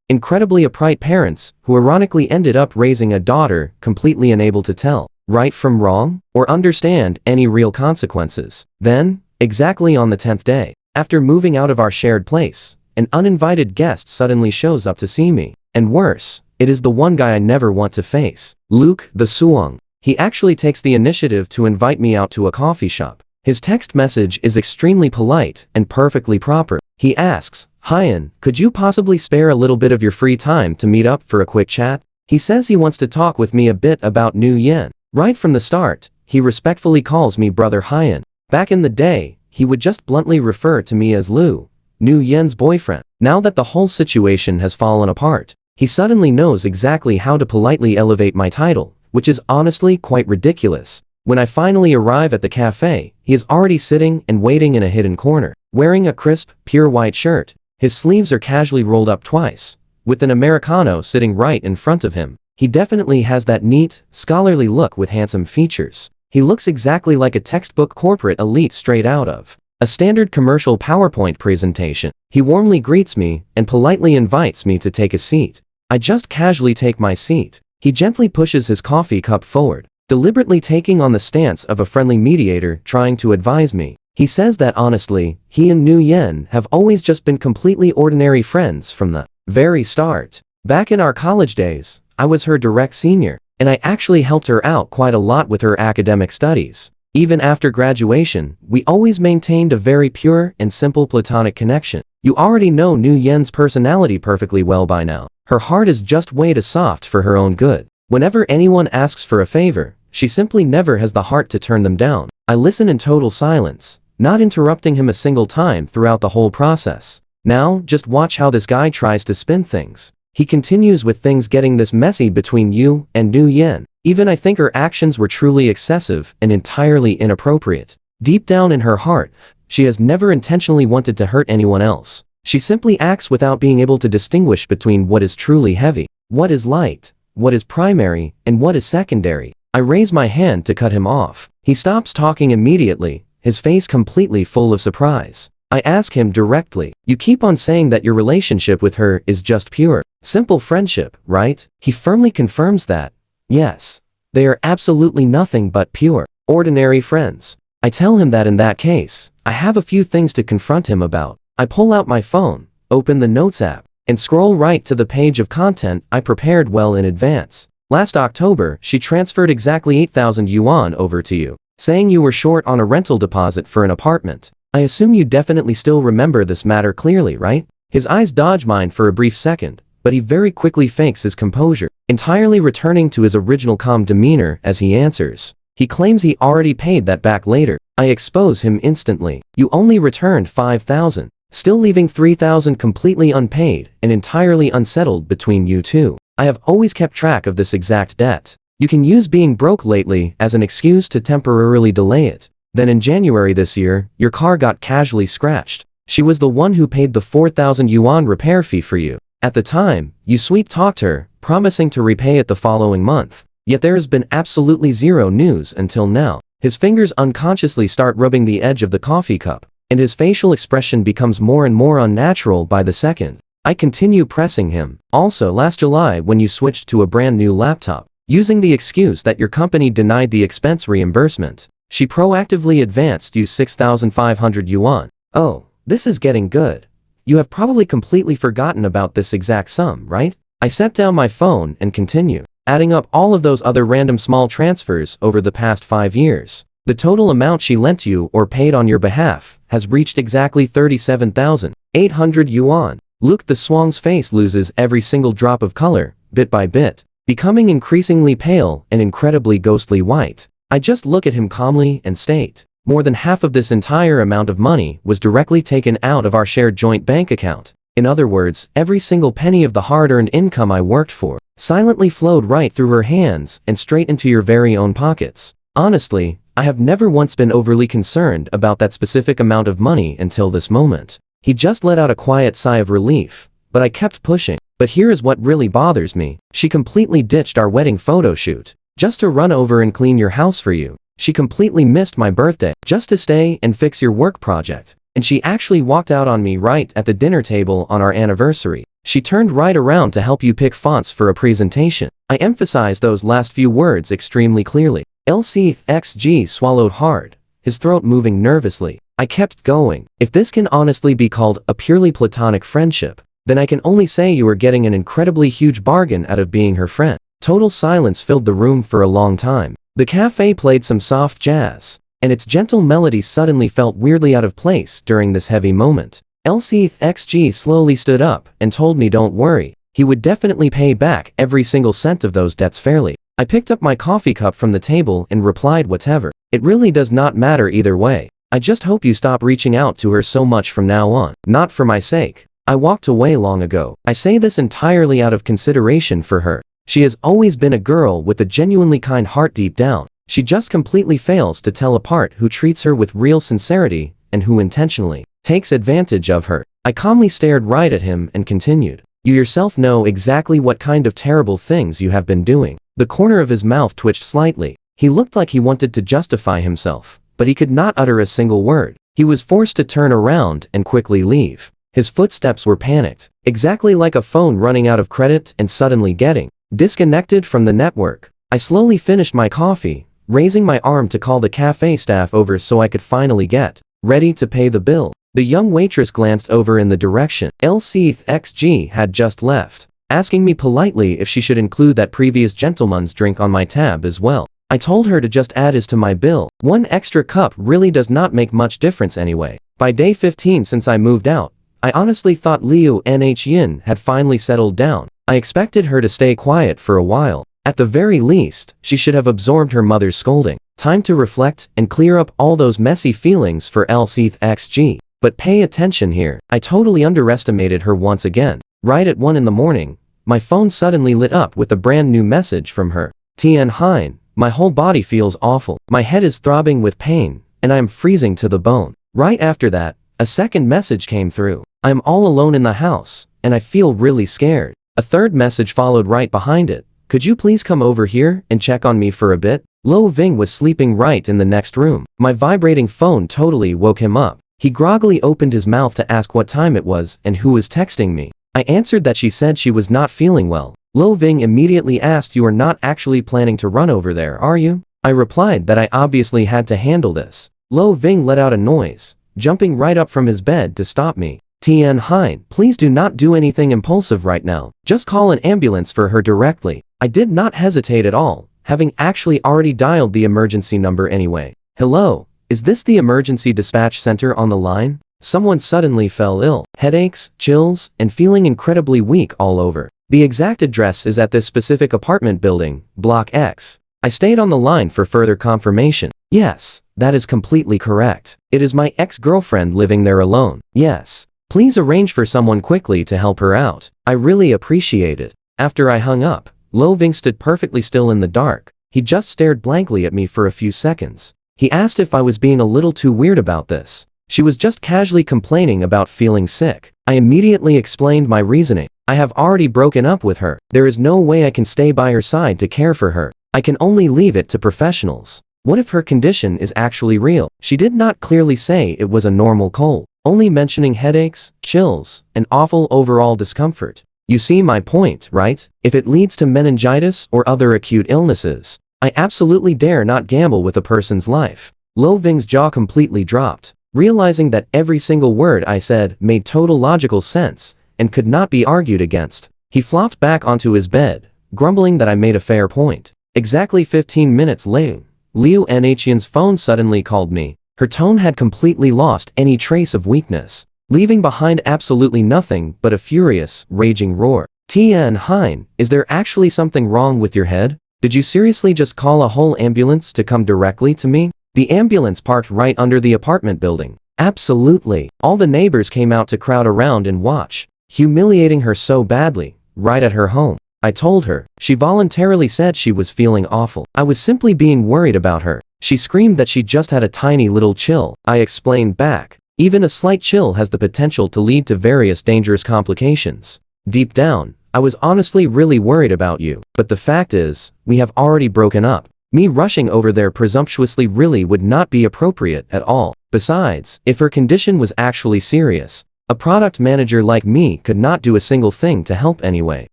incredibly upright parents who ironically ended up raising a daughter completely unable to tell right from wrong or understand any real consequences. Then, exactly on the 10th day, after moving out of our shared place, an uninvited guest suddenly shows up to see me. And worse, it is the one guy I never want to face. Luke, the Suong. He actually takes the initiative to invite me out to a coffee shop. His text message is extremely polite and perfectly proper. He asks, "Hyun, could you possibly spare a little bit of your free time to meet up for a quick chat?" He says he wants to talk with me a bit about New Yen. Right from the start, he respectfully calls me brother Hyun. Back in the day, he would just bluntly refer to me as Lu, New Yen's boyfriend. Now that the whole situation has fallen apart, he suddenly knows exactly how to politely elevate my title, which is honestly quite ridiculous. When I finally arrive at the cafe, he is already sitting and waiting in a hidden corner, wearing a crisp, pure white shirt. His sleeves are casually rolled up twice, with an Americano sitting right in front of him. He definitely has that neat, scholarly look with handsome features. He looks exactly like a textbook corporate elite straight out of a standard commercial PowerPoint presentation. He warmly greets me and politely invites me to take a seat. I just casually take my seat. He gently pushes his coffee cup forward, deliberately taking on the stance of a friendly mediator trying to advise me. He says that honestly, he and New Yen have always just been completely ordinary friends from the very start. Back in our college days, I was her direct senior, and I actually helped her out quite a lot with her academic studies. Even after graduation, we always maintained a very pure and simple platonic connection. You already know New Yen's personality perfectly well by now. Her heart is just way too soft for her own good. Whenever anyone asks for a favor, she simply never has the heart to turn them down. I listen in total silence, not interrupting him a single time throughout the whole process. Now, just watch how this guy tries to spin things. He continues with things getting this messy between you and New Yen. Even I think her actions were truly excessive and entirely inappropriate. Deep down in her heart, she has never intentionally wanted to hurt anyone else. She simply acts without being able to distinguish between what is truly heavy, what is light, what is primary, and what is secondary. I raise my hand to cut him off. He stops talking immediately, his face completely full of surprise. I ask him directly, "You keep on saying that your relationship with her is just pure, simple friendship, right?" He firmly confirms that, yes, they are absolutely nothing but pure, ordinary friends. I tell him that in that case, I have a few things to confront him about. I pull out my phone, open the Notes app, and scroll right to the page of content I prepared well in advance. Last October, she transferred exactly 8,000 yuan over to you, saying you were short on a rental deposit for an apartment. I assume you definitely still remember this matter clearly, right? His eyes dodge mine for a brief second, but he very quickly fakes his composure, entirely returning to his original calm demeanor as he answers. He claims he already paid that back later. I expose him instantly. You only returned 5,000, still leaving 3,000 completely unpaid and entirely unsettled between you two. I have always kept track of this exact debt. You can use being broke lately as an excuse to temporarily delay it. Then in January this year, your car got casually scratched. She was the one who paid the 4,000 yuan repair fee for you. At the time, you sweet-talked her, promising to repay it the following month. Yet there has been absolutely zero news until now. His fingers unconsciously start rubbing the edge of the coffee cup, and his facial expression becomes more and more unnatural by the second. I continue pressing him. Also, last July when you switched to a brand new laptop, using the excuse that your company denied the expense reimbursement, she proactively advanced you 6,500 yuan. Oh, this is getting good. You have probably completely forgotten about this exact sum, right? I set down my phone and continue, adding up all of those other random small transfers over the past 5 years. The total amount she lent you or paid on your behalf has reached exactly 37,800 yuan. Luke the Swang's face loses every single drop of color, bit by bit, becoming increasingly pale and incredibly ghostly white. I just look at him calmly and state, more than half of this entire amount of money was directly taken out of our shared joint bank account. In other words, every single penny of the hard-earned income I worked for silently flowed right through her hands and straight into your very own pockets. Honestly, I have never once been overly concerned about that specific amount of money until this moment. He just let out a quiet sigh of relief, but I kept pushing. But here is what really bothers me. She completely ditched our wedding photo shoot, just to run over and clean your house for you. She completely missed my birthday, just to stay and fix your work project. And she actually walked out on me right at the dinner table on our anniversary. She turned right around to help you pick fonts for a presentation. I emphasize those last few words extremely clearly. LCXG swallowed hard, his throat moving nervously. I kept going. If this can honestly be called a purely platonic friendship, then I can only say you are getting an incredibly huge bargain out of being her friend. Total silence filled the room for a long time. The cafe played some soft jazz, and its gentle melody suddenly felt weirdly out of place during this heavy moment. LCXG slowly stood up and told me don't worry, he would definitely pay back every single cent of those debts fairly. I picked up my coffee cup from the table and replied whatever. It really does not matter either way. I just hope you stop reaching out to her so much from now on. Not for my sake. I walked away long ago. I say this entirely out of consideration for her. She has always been a girl with a genuinely kind heart deep down. She just completely fails to tell apart who treats her with real sincerity and who intentionally takes advantage of her. I calmly stared right at him and continued. You yourself know exactly what kind of terrible things you have been doing. The corner of his mouth twitched slightly. He looked like he wanted to justify himself, but he could not utter a single word. He was forced to turn around and quickly leave. His footsteps were panicked, exactly like a phone running out of credit and suddenly getting disconnected from the network. I slowly finished my coffee, raising my arm to call the cafe staff over so I could finally get ready to pay the bill. The young waitress glanced over in the direction LCXG had just left, asking me politely if she should include that previous gentleman's drink on my tab as well. I told her to just add his to my bill. One extra cup really does not make much difference anyway. By day 15 since I moved out, I honestly thought Liu Nhin had finally settled down. I expected her to stay quiet for a while. At the very least, she should have absorbed her mother's scolding. Time to reflect and clear up all those messy feelings for LCXG. But pay attention here. I totally underestimated her once again. Right at 1 in the morning, my phone suddenly lit up with a brand new message from her. Tien Hein, my whole body feels awful. My head is throbbing with pain, and I am freezing to the bone. Right after that, a second message came through. I am all alone in the house, and I feel really scared. A third message followed right behind it. Could you please come over here and check on me for a bit? Lo Ving was sleeping right in the next room. My vibrating phone totally woke him up. He groggily opened his mouth to ask what time it was and who was texting me. I answered that she said she was not feeling well. Lo Ving immediately asked, you are not actually planning to run over there, are you? I replied that I obviously had to handle this. Lo Ving let out a noise, jumping right up from his bed to stop me. Tien Hein, please do not do anything impulsive right now. Just call an ambulance for her directly. I did not hesitate at all, having actually already dialed the emergency number anyway. Hello, is this the emergency dispatch center on the line? Someone suddenly fell ill. Headaches, chills, and feeling incredibly weak all over. The exact address is at this specific apartment building, Block X. I stayed on the line for further confirmation. Yes, that is completely correct. It is my ex-girlfriend living there alone. Yes. Please arrange for someone quickly to help her out. I really appreciate it. After I hung up, Lo Ving stood perfectly still in the dark. He just stared blankly at me for a few seconds. He asked if I was being a little too weird about this. She was just casually complaining about feeling sick. I immediately explained my reasoning. I have already broken up with her. There is no way I can stay by her side to care for her. I can only leave it to professionals. What if her condition is actually real? She did not clearly say it was a normal cold, only mentioning headaches, chills, and awful overall discomfort. You see my point, right? If it leads to meningitis or other acute illnesses, I absolutely dare not gamble with a person's life. Lo Ving's jaw completely dropped, realizing that every single word I said made total logical sense and could not be argued against. He flopped back onto his bed, grumbling that I made a fair point. Exactly 15 minutes later, Liu Nhin's phone suddenly called me. Her tone had completely lost any trace of weakness, leaving behind absolutely nothing but a furious, raging roar. Tien Hein, is there actually something wrong with your head? Did you seriously just call a whole ambulance to come directly to me? The ambulance parked right under the apartment building. Absolutely. All the neighbors came out to crowd around and watch, humiliating her so badly, right at her home. I told her. She voluntarily said she was feeling awful. I was simply being worried about her. She screamed that she just had a tiny little chill. I explained back. Even a slight chill has the potential to lead to various dangerous complications. Deep down, I was honestly really worried about you. But the fact is, we have already broken up. Me rushing over there presumptuously really would not be appropriate at all. Besides, if her condition was actually serious, a product manager like me could not do a single thing to help anyway.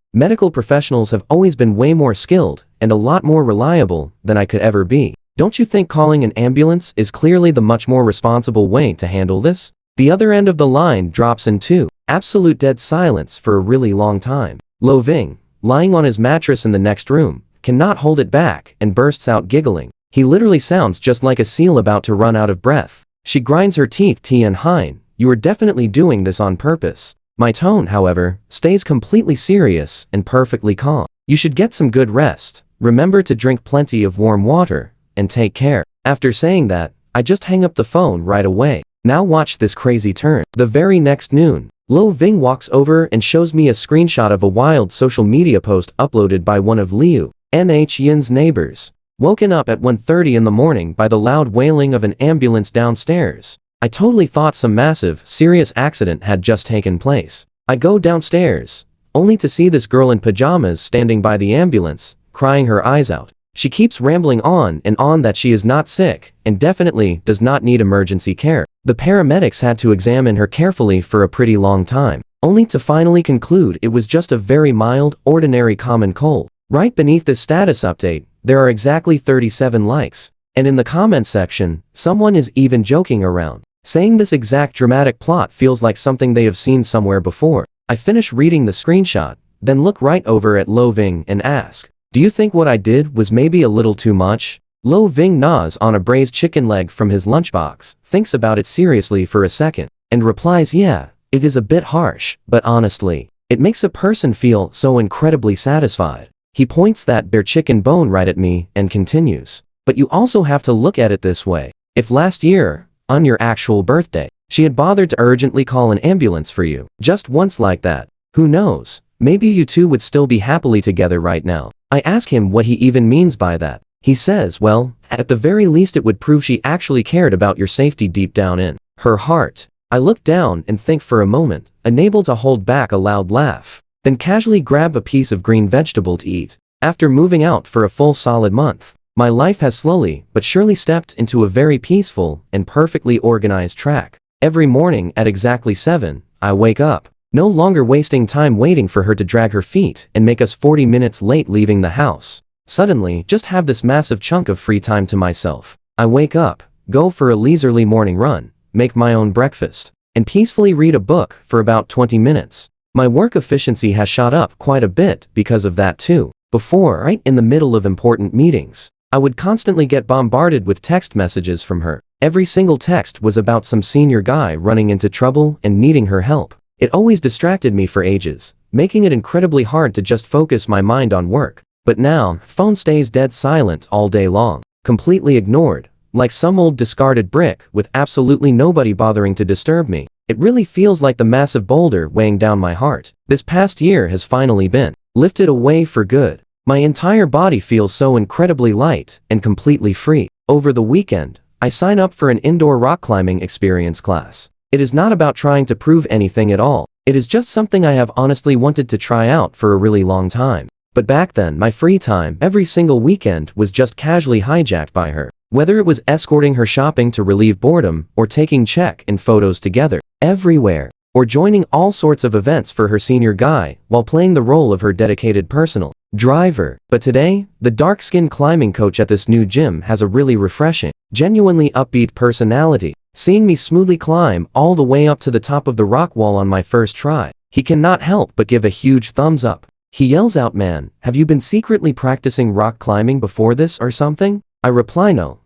Medical professionals have always been way more skilled and a lot more reliable than I could ever be. Don't you think calling an ambulance is clearly the much more responsible way to handle this? The other end of the line drops into absolute dead silence for a really long time. Lo Ving, lying on his mattress in the next room, cannot hold it back and bursts out giggling. He literally sounds just like a seal about to run out of breath. She grinds her teeth. Tian Hein, you are definitely doing this on purpose. My tone, however, stays completely serious and perfectly calm. You should get some good rest, remember to drink plenty of warm water, and take care. After saying that, I just hang up the phone right away. Now watch this crazy turn. The very next noon, Lo Ving walks over and shows me a screenshot of a wild social media post uploaded by one of Liu Yin's neighbors. Woken up at 1:30 in the morning by the loud wailing of an ambulance downstairs. I totally thought some massive, serious accident had just taken place. I go downstairs, only to see this girl in pajamas standing by the ambulance, crying her eyes out. She keeps rambling on and on that she is not sick and definitely does not need emergency care. The paramedics had to examine her carefully for a pretty long time, only to finally conclude it was just a very mild, ordinary common cold. Right beneath this status update, there are exactly 37 likes. And in the comment section, someone is even joking around, saying this exact dramatic plot feels like something they have seen somewhere before. I finish reading the screenshot, then look right over at Lo Ving and ask, do you think what I did was maybe a little too much? Lo Ving gnaws on a braised chicken leg from his lunchbox, thinks about it seriously for a second, and replies, yeah, it is a bit harsh, but honestly, it makes a person feel so incredibly satisfied. He points that bare chicken bone right at me and continues, but you also have to look at it this way. If last year, on your actual birthday, she had bothered to urgently call an ambulance for you, just once like that, who knows, maybe you two would still be happily together right now. I ask him what he even means by that. He says, well, at the very least it would prove she actually cared about your safety deep down in her heart. I look down and think for a moment, unable to hold back a loud laugh, then casually grab a piece of green vegetable to eat. After moving out for a full solid month, my life has slowly but surely stepped into a very peaceful and perfectly organized track. Every morning at exactly 7, I wake up, no longer wasting time waiting for her to drag her feet and make us 40 minutes late leaving the house. Suddenly, just have this massive chunk of free time to myself. I wake up, go for a leisurely morning run, make my own breakfast, and peacefully read a book for about 20 minutes. My work efficiency has shot up quite a bit because of that too. Before, right in the middle of important meetings, I would constantly get bombarded with text messages from her. Every single text was about some senior guy running into trouble and needing her help. It always distracted me for ages, making it incredibly hard to just focus my mind on work. But now, phone stays dead silent all day long, completely ignored, like some old discarded brick with absolutely nobody bothering to disturb me. It really feels like the massive boulder weighing down my heart. This past year has finally been lifted away for good. My entire body feels so incredibly light and completely free. Over the weekend, I sign up for an indoor rock climbing experience class. It is not about trying to prove anything at all. It is just something I have honestly wanted to try out for a really long time. But back then, my free time every single weekend was just casually hijacked by her. Whether it was escorting her shopping to relieve boredom, or taking check-in photos together, everywhere, or joining all sorts of events for her senior guy while playing the role of her dedicated personal driver. But today, the dark-skinned climbing coach at this new gym has a really refreshing, genuinely upbeat personality. Seeing me smoothly climb all the way up to the top of the rock wall on my first try, he cannot help but give a huge thumbs up. He yells out, man, have you been secretly practicing rock climbing before this or something? I reply, no,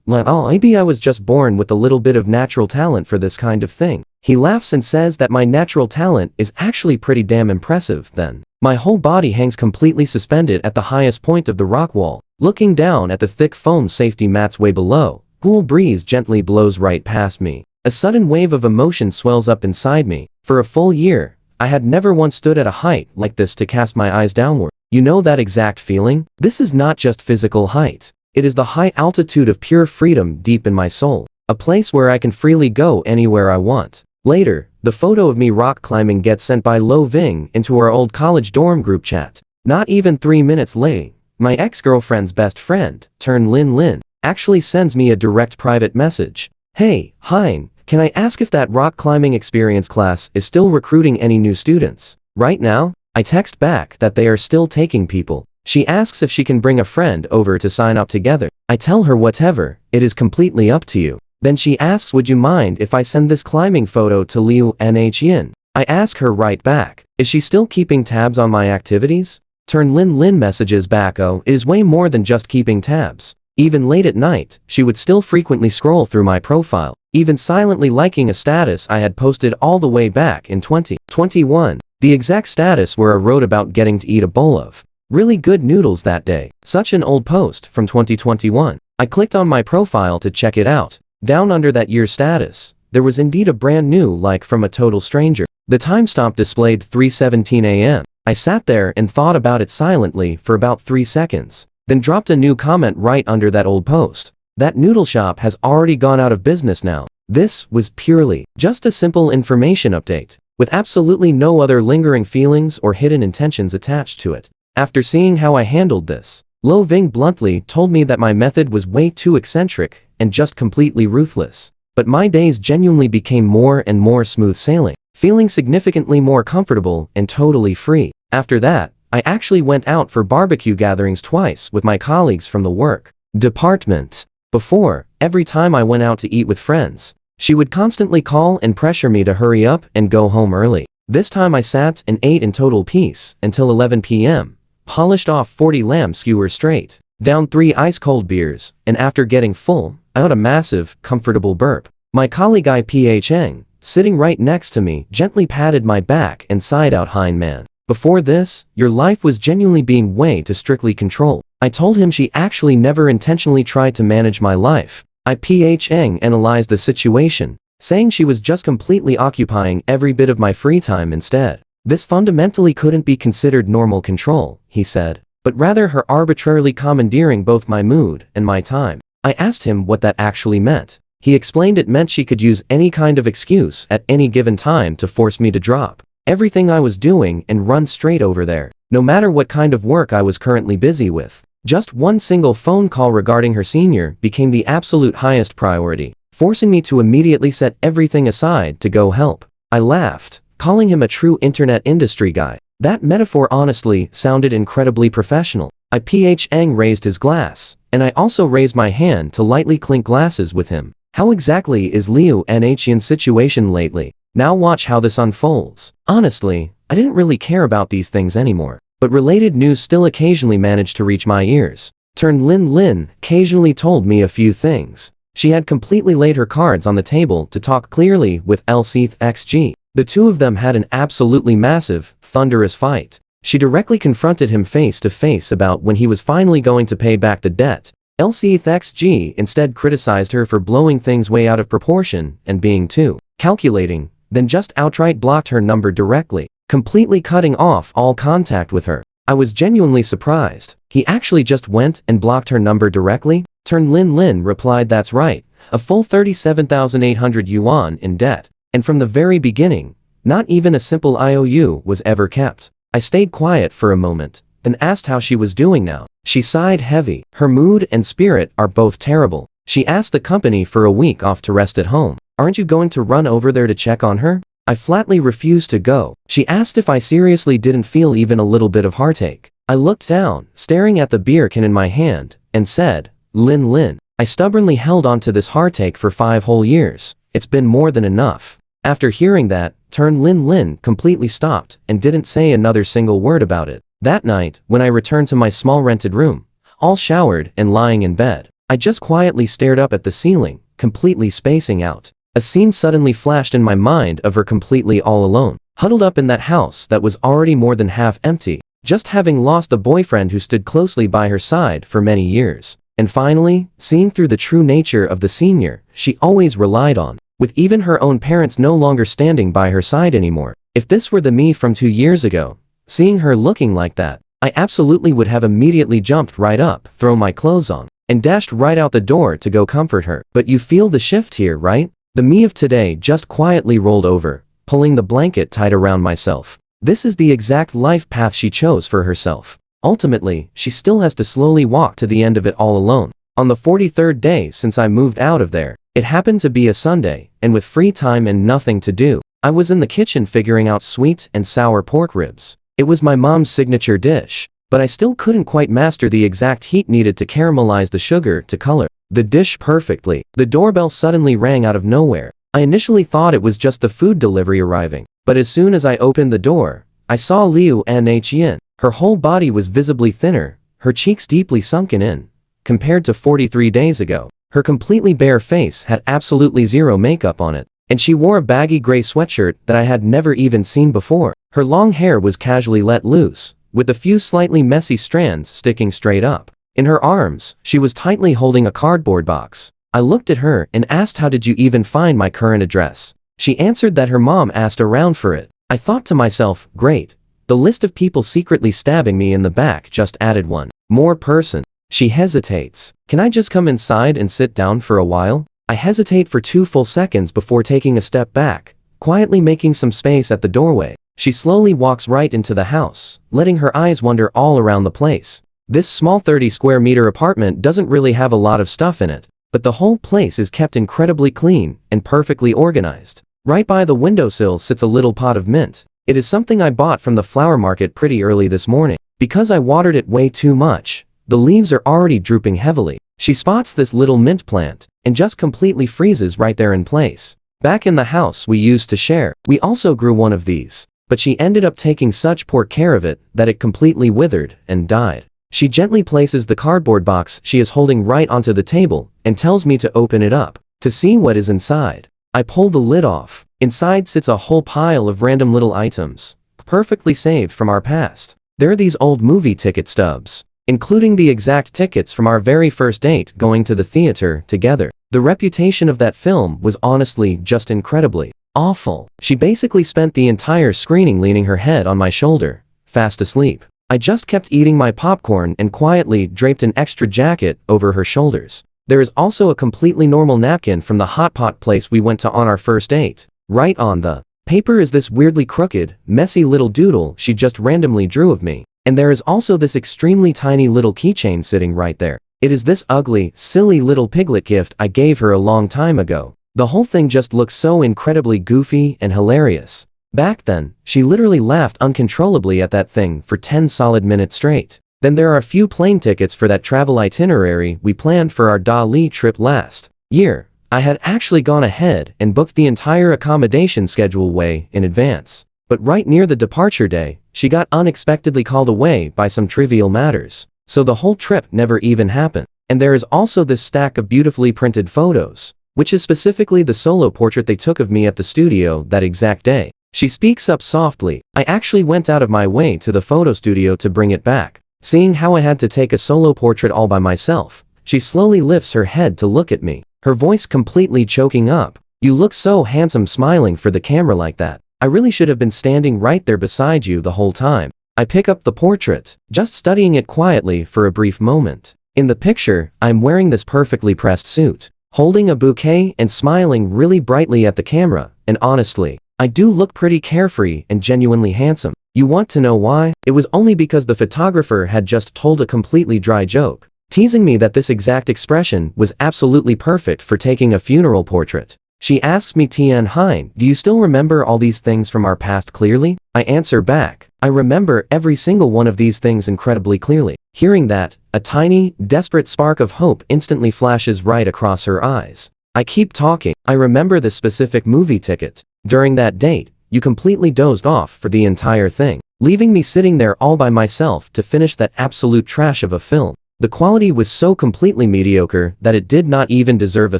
maybe I was just born with a little bit of natural talent for this kind of thing. He laughs and says that my natural talent is actually pretty damn impressive then. My whole body hangs completely suspended at the highest point of the rock wall, looking down at the thick foam safety mats way below. Cool breeze gently blows right past me. A sudden wave of emotion swells up inside me. For a full year, I had never once stood at a height like this to cast my eyes downward. You know that exact feeling? This is not just physical height. It is the high altitude of pure freedom deep in my soul. A place where I can freely go anywhere I want. Later, the photo of me rock climbing gets sent by Lo Ving into our old college dorm group chat. Not even 3 minutes late, my ex-girlfriend's best friend, Lin, actually sends me a direct private message. Hey, Hein, can I ask if that rock climbing experience class is still recruiting any new students? Right now? I text back that they are still taking people. She asks if she can bring a friend over to sign up together. I tell her whatever, it is completely up to you. Then she asks, would you mind if I send this climbing photo to Liu Nhin? I ask her right back, is she still keeping tabs on my activities? Lin messages back, oh, it is way more than just keeping tabs. Even late at night, she would still frequently scroll through my profile, even silently liking a status I had posted all the way back in 2021. The exact status where I wrote about getting to eat a bowl of really good noodles that day. Such an old post from 2021. I clicked on my profile to check it out. Down under that year's status, there was indeed a brand new like from a total stranger. The timestamp displayed 3:17 a.m. I sat there and thought about it silently for about 3 seconds, then dropped a new comment right under that old post. That noodle shop has already gone out of business now. This was purely just a simple information update, with absolutely no other lingering feelings or hidden intentions attached to it. After seeing how I handled this, Lo Ving bluntly told me that my method was way too eccentric and just completely ruthless. But my days genuinely became more and more smooth sailing, feeling significantly more comfortable and totally free. After that, I actually went out for barbecue gatherings twice with my colleagues from the work department. Before, every time I went out to eat with friends, she would constantly call and pressure me to hurry up and go home early. This time I sat and ate in total peace until 11 p.m., polished off 40 lamb skewers straight, downed 3 ice-cold beers, and after getting full, I had a massive, comfortable burp. My colleague IPHeng, sitting right next to me, gently patted my back and sighed out, "Hein man. Before this, your life was genuinely being way too strictly controlled." I told him she actually never intentionally tried to manage my life. IPHeng analyzed the situation, saying she was just completely occupying every bit of my free time instead. This fundamentally couldn't be considered normal control, he said, but rather her arbitrarily commandeering both my mood and my time. I asked him what that actually meant. He explained it meant she could use any kind of excuse at any given time to force me to drop everything I was doing and run straight over there, no matter what kind of work I was currently busy with. Just one single phone call regarding her senior became the absolute highest priority, forcing me to immediately set everything aside to go help. I laughed, calling him a true internet industry guy. That metaphor honestly sounded incredibly professional. IPHeng raised his glass, and I also raised my hand to lightly clink glasses with him. How exactly is Liu Nhin's situation lately? Now watch how this unfolds. Honestly, I didn't really care about these things anymore, but related news still occasionally managed to reach my ears. Lin occasionally told me a few things. She had completely laid her cards on the table to talk clearly with LCXG. The two of them had an absolutely massive, thunderous fight. She directly confronted him face to face about when he was finally going to pay back the debt. LCXG instead criticized her for blowing things way out of proportion and being too calculating, then just outright blocked her number directly, completely cutting off all contact with her. I was genuinely surprised. He actually just went and blocked her number directly? Lin replied, that's right, a full 37,800 yuan in debt. And from the very beginning, not even a simple IOU was ever kept. I stayed quiet for a moment, then asked how she was doing now. She sighed heavy. Her mood and spirit are both terrible. She asked the company for a week off to rest at home. Aren't you going to run over there to check on her? I flatly refused to go. She asked if I seriously didn't feel even a little bit of heartache. I looked down, staring at the beer can in my hand, and said, Lin, I stubbornly held on to this heartache for 5 whole years. It's been more than enough. After hearing that, Lin completely stopped and didn't say another single word about it. That night, when I returned to my small rented room, all showered and lying in bed, I just quietly stared up at the ceiling, completely spacing out. A scene suddenly flashed in my mind of her completely all alone, huddled up in that house that was already more than half empty, just having lost the boyfriend who stood closely by her side for many years. And finally, seeing through the true nature of the senior she always relied on, with even her own parents no longer standing by her side anymore. If this were the me from 2 years ago, seeing her looking like that, I absolutely would have immediately jumped right up, thrown my clothes on, and dashed right out the door to go comfort her. But you feel the shift here, right? The me of today just quietly rolled over, pulling the blanket tight around myself. This is the exact life path she chose for herself. Ultimately, she still has to slowly walk to the end of it all alone. On the 43rd day since I moved out of there, it happened to be a Sunday, and with free time and nothing to do, I was in the kitchen figuring out sweet and sour pork ribs. It was my mom's signature dish. but I still couldn't quite master the exact heat needed to caramelize the sugar to color the dish perfectly. The doorbell suddenly rang out of nowhere. I initially thought it was just the food delivery arriving, but as soon as I opened the door, I saw Liu Nhin. Her whole body was visibly thinner, her cheeks deeply sunken in, compared to 43 days ago. Her completely bare face had absolutely zero makeup on it, and she wore a baggy gray sweatshirt that I had never even seen before. Her long hair was casually let loose, with a few slightly messy strands sticking straight up. In her arms, she was tightly holding a cardboard box. I looked at her and asked, how did you even find my current address? She answered that her mom asked around for it. I thought to myself, great. The list of people secretly stabbing me in the back just added one more person. She hesitates. Can I just come inside and sit down for a while? I hesitate for 2 full seconds before taking a step back, quietly making some space at the doorway. She slowly walks right into the house, letting her eyes wander all around the place. This small 30 square meter apartment doesn't really have a lot of stuff in it, but the whole place is kept incredibly clean and perfectly organized. Right by the windowsill sits a little pot of mint. It is something I bought from the flower market pretty early this morning. Because I watered it way too much, the leaves are already drooping heavily. She spots this little mint plant and just completely freezes right there in place. Back in the house we used to share, we also grew one of these, but she ended up taking such poor care of it that it completely withered and died. She gently places the cardboard box she is holding right onto the table and tells me to open it up to see what is inside. I pull the lid off. Inside sits a whole pile of random little items, perfectly saved from our past. There are these old movie ticket stubs, including the exact tickets from our very first date going to the theater together. The reputation of that film was honestly just incredibly awful. She basically spent the entire screening leaning her head on my shoulder, fast asleep. I just kept eating my popcorn and quietly draped an extra jacket over her shoulders. There is also a completely normal napkin from the hot pot place we went to on our first date. Right on the paper is this weirdly crooked, messy little doodle she just randomly drew of me. And there is also this extremely tiny little keychain sitting right there. It is this ugly, silly little piglet gift I gave her a long time ago. The whole thing just looks so incredibly goofy and hilarious. Back then, she literally laughed uncontrollably at that thing for 10 solid minutes straight. Then there are a few plane tickets for that travel itinerary we planned for our Dali trip last year. I had actually gone ahead and booked the entire accommodation schedule way in advance. But right near the departure day, she got unexpectedly called away by some trivial matters. So the whole trip never even happened. And there is also this stack of beautifully printed photos, which is specifically the solo portrait they took of me at the studio that exact day. She speaks up softly. I actually went out of my way to the photo studio to bring it back. Seeing how I had to take a solo portrait all by myself, she slowly lifts her head to look at me, her voice completely choking up. You look so handsome smiling for the camera like that. I really should have been standing right there beside you the whole time. I pick up the portrait, just studying it quietly for a brief moment. In the picture, I'm wearing this perfectly pressed suit, holding a bouquet and smiling really brightly at the camera, and honestly, I do look pretty carefree and genuinely handsome. You want to know why? It was only because the photographer had just told a completely dry joke, teasing me that this exact expression was absolutely perfect for taking a funeral portrait. She asks me, Tien Hein, do you still remember all these things from our past clearly? I answer back, I remember every single one of these things incredibly clearly. Hearing that, a tiny, desperate spark of hope instantly flashes right across her eyes. I keep talking. I remember this specific movie ticket. During that date, you completely dozed off for the entire thing, leaving me sitting there all by myself to finish that absolute trash of a film. The quality was so completely mediocre that it did not even deserve a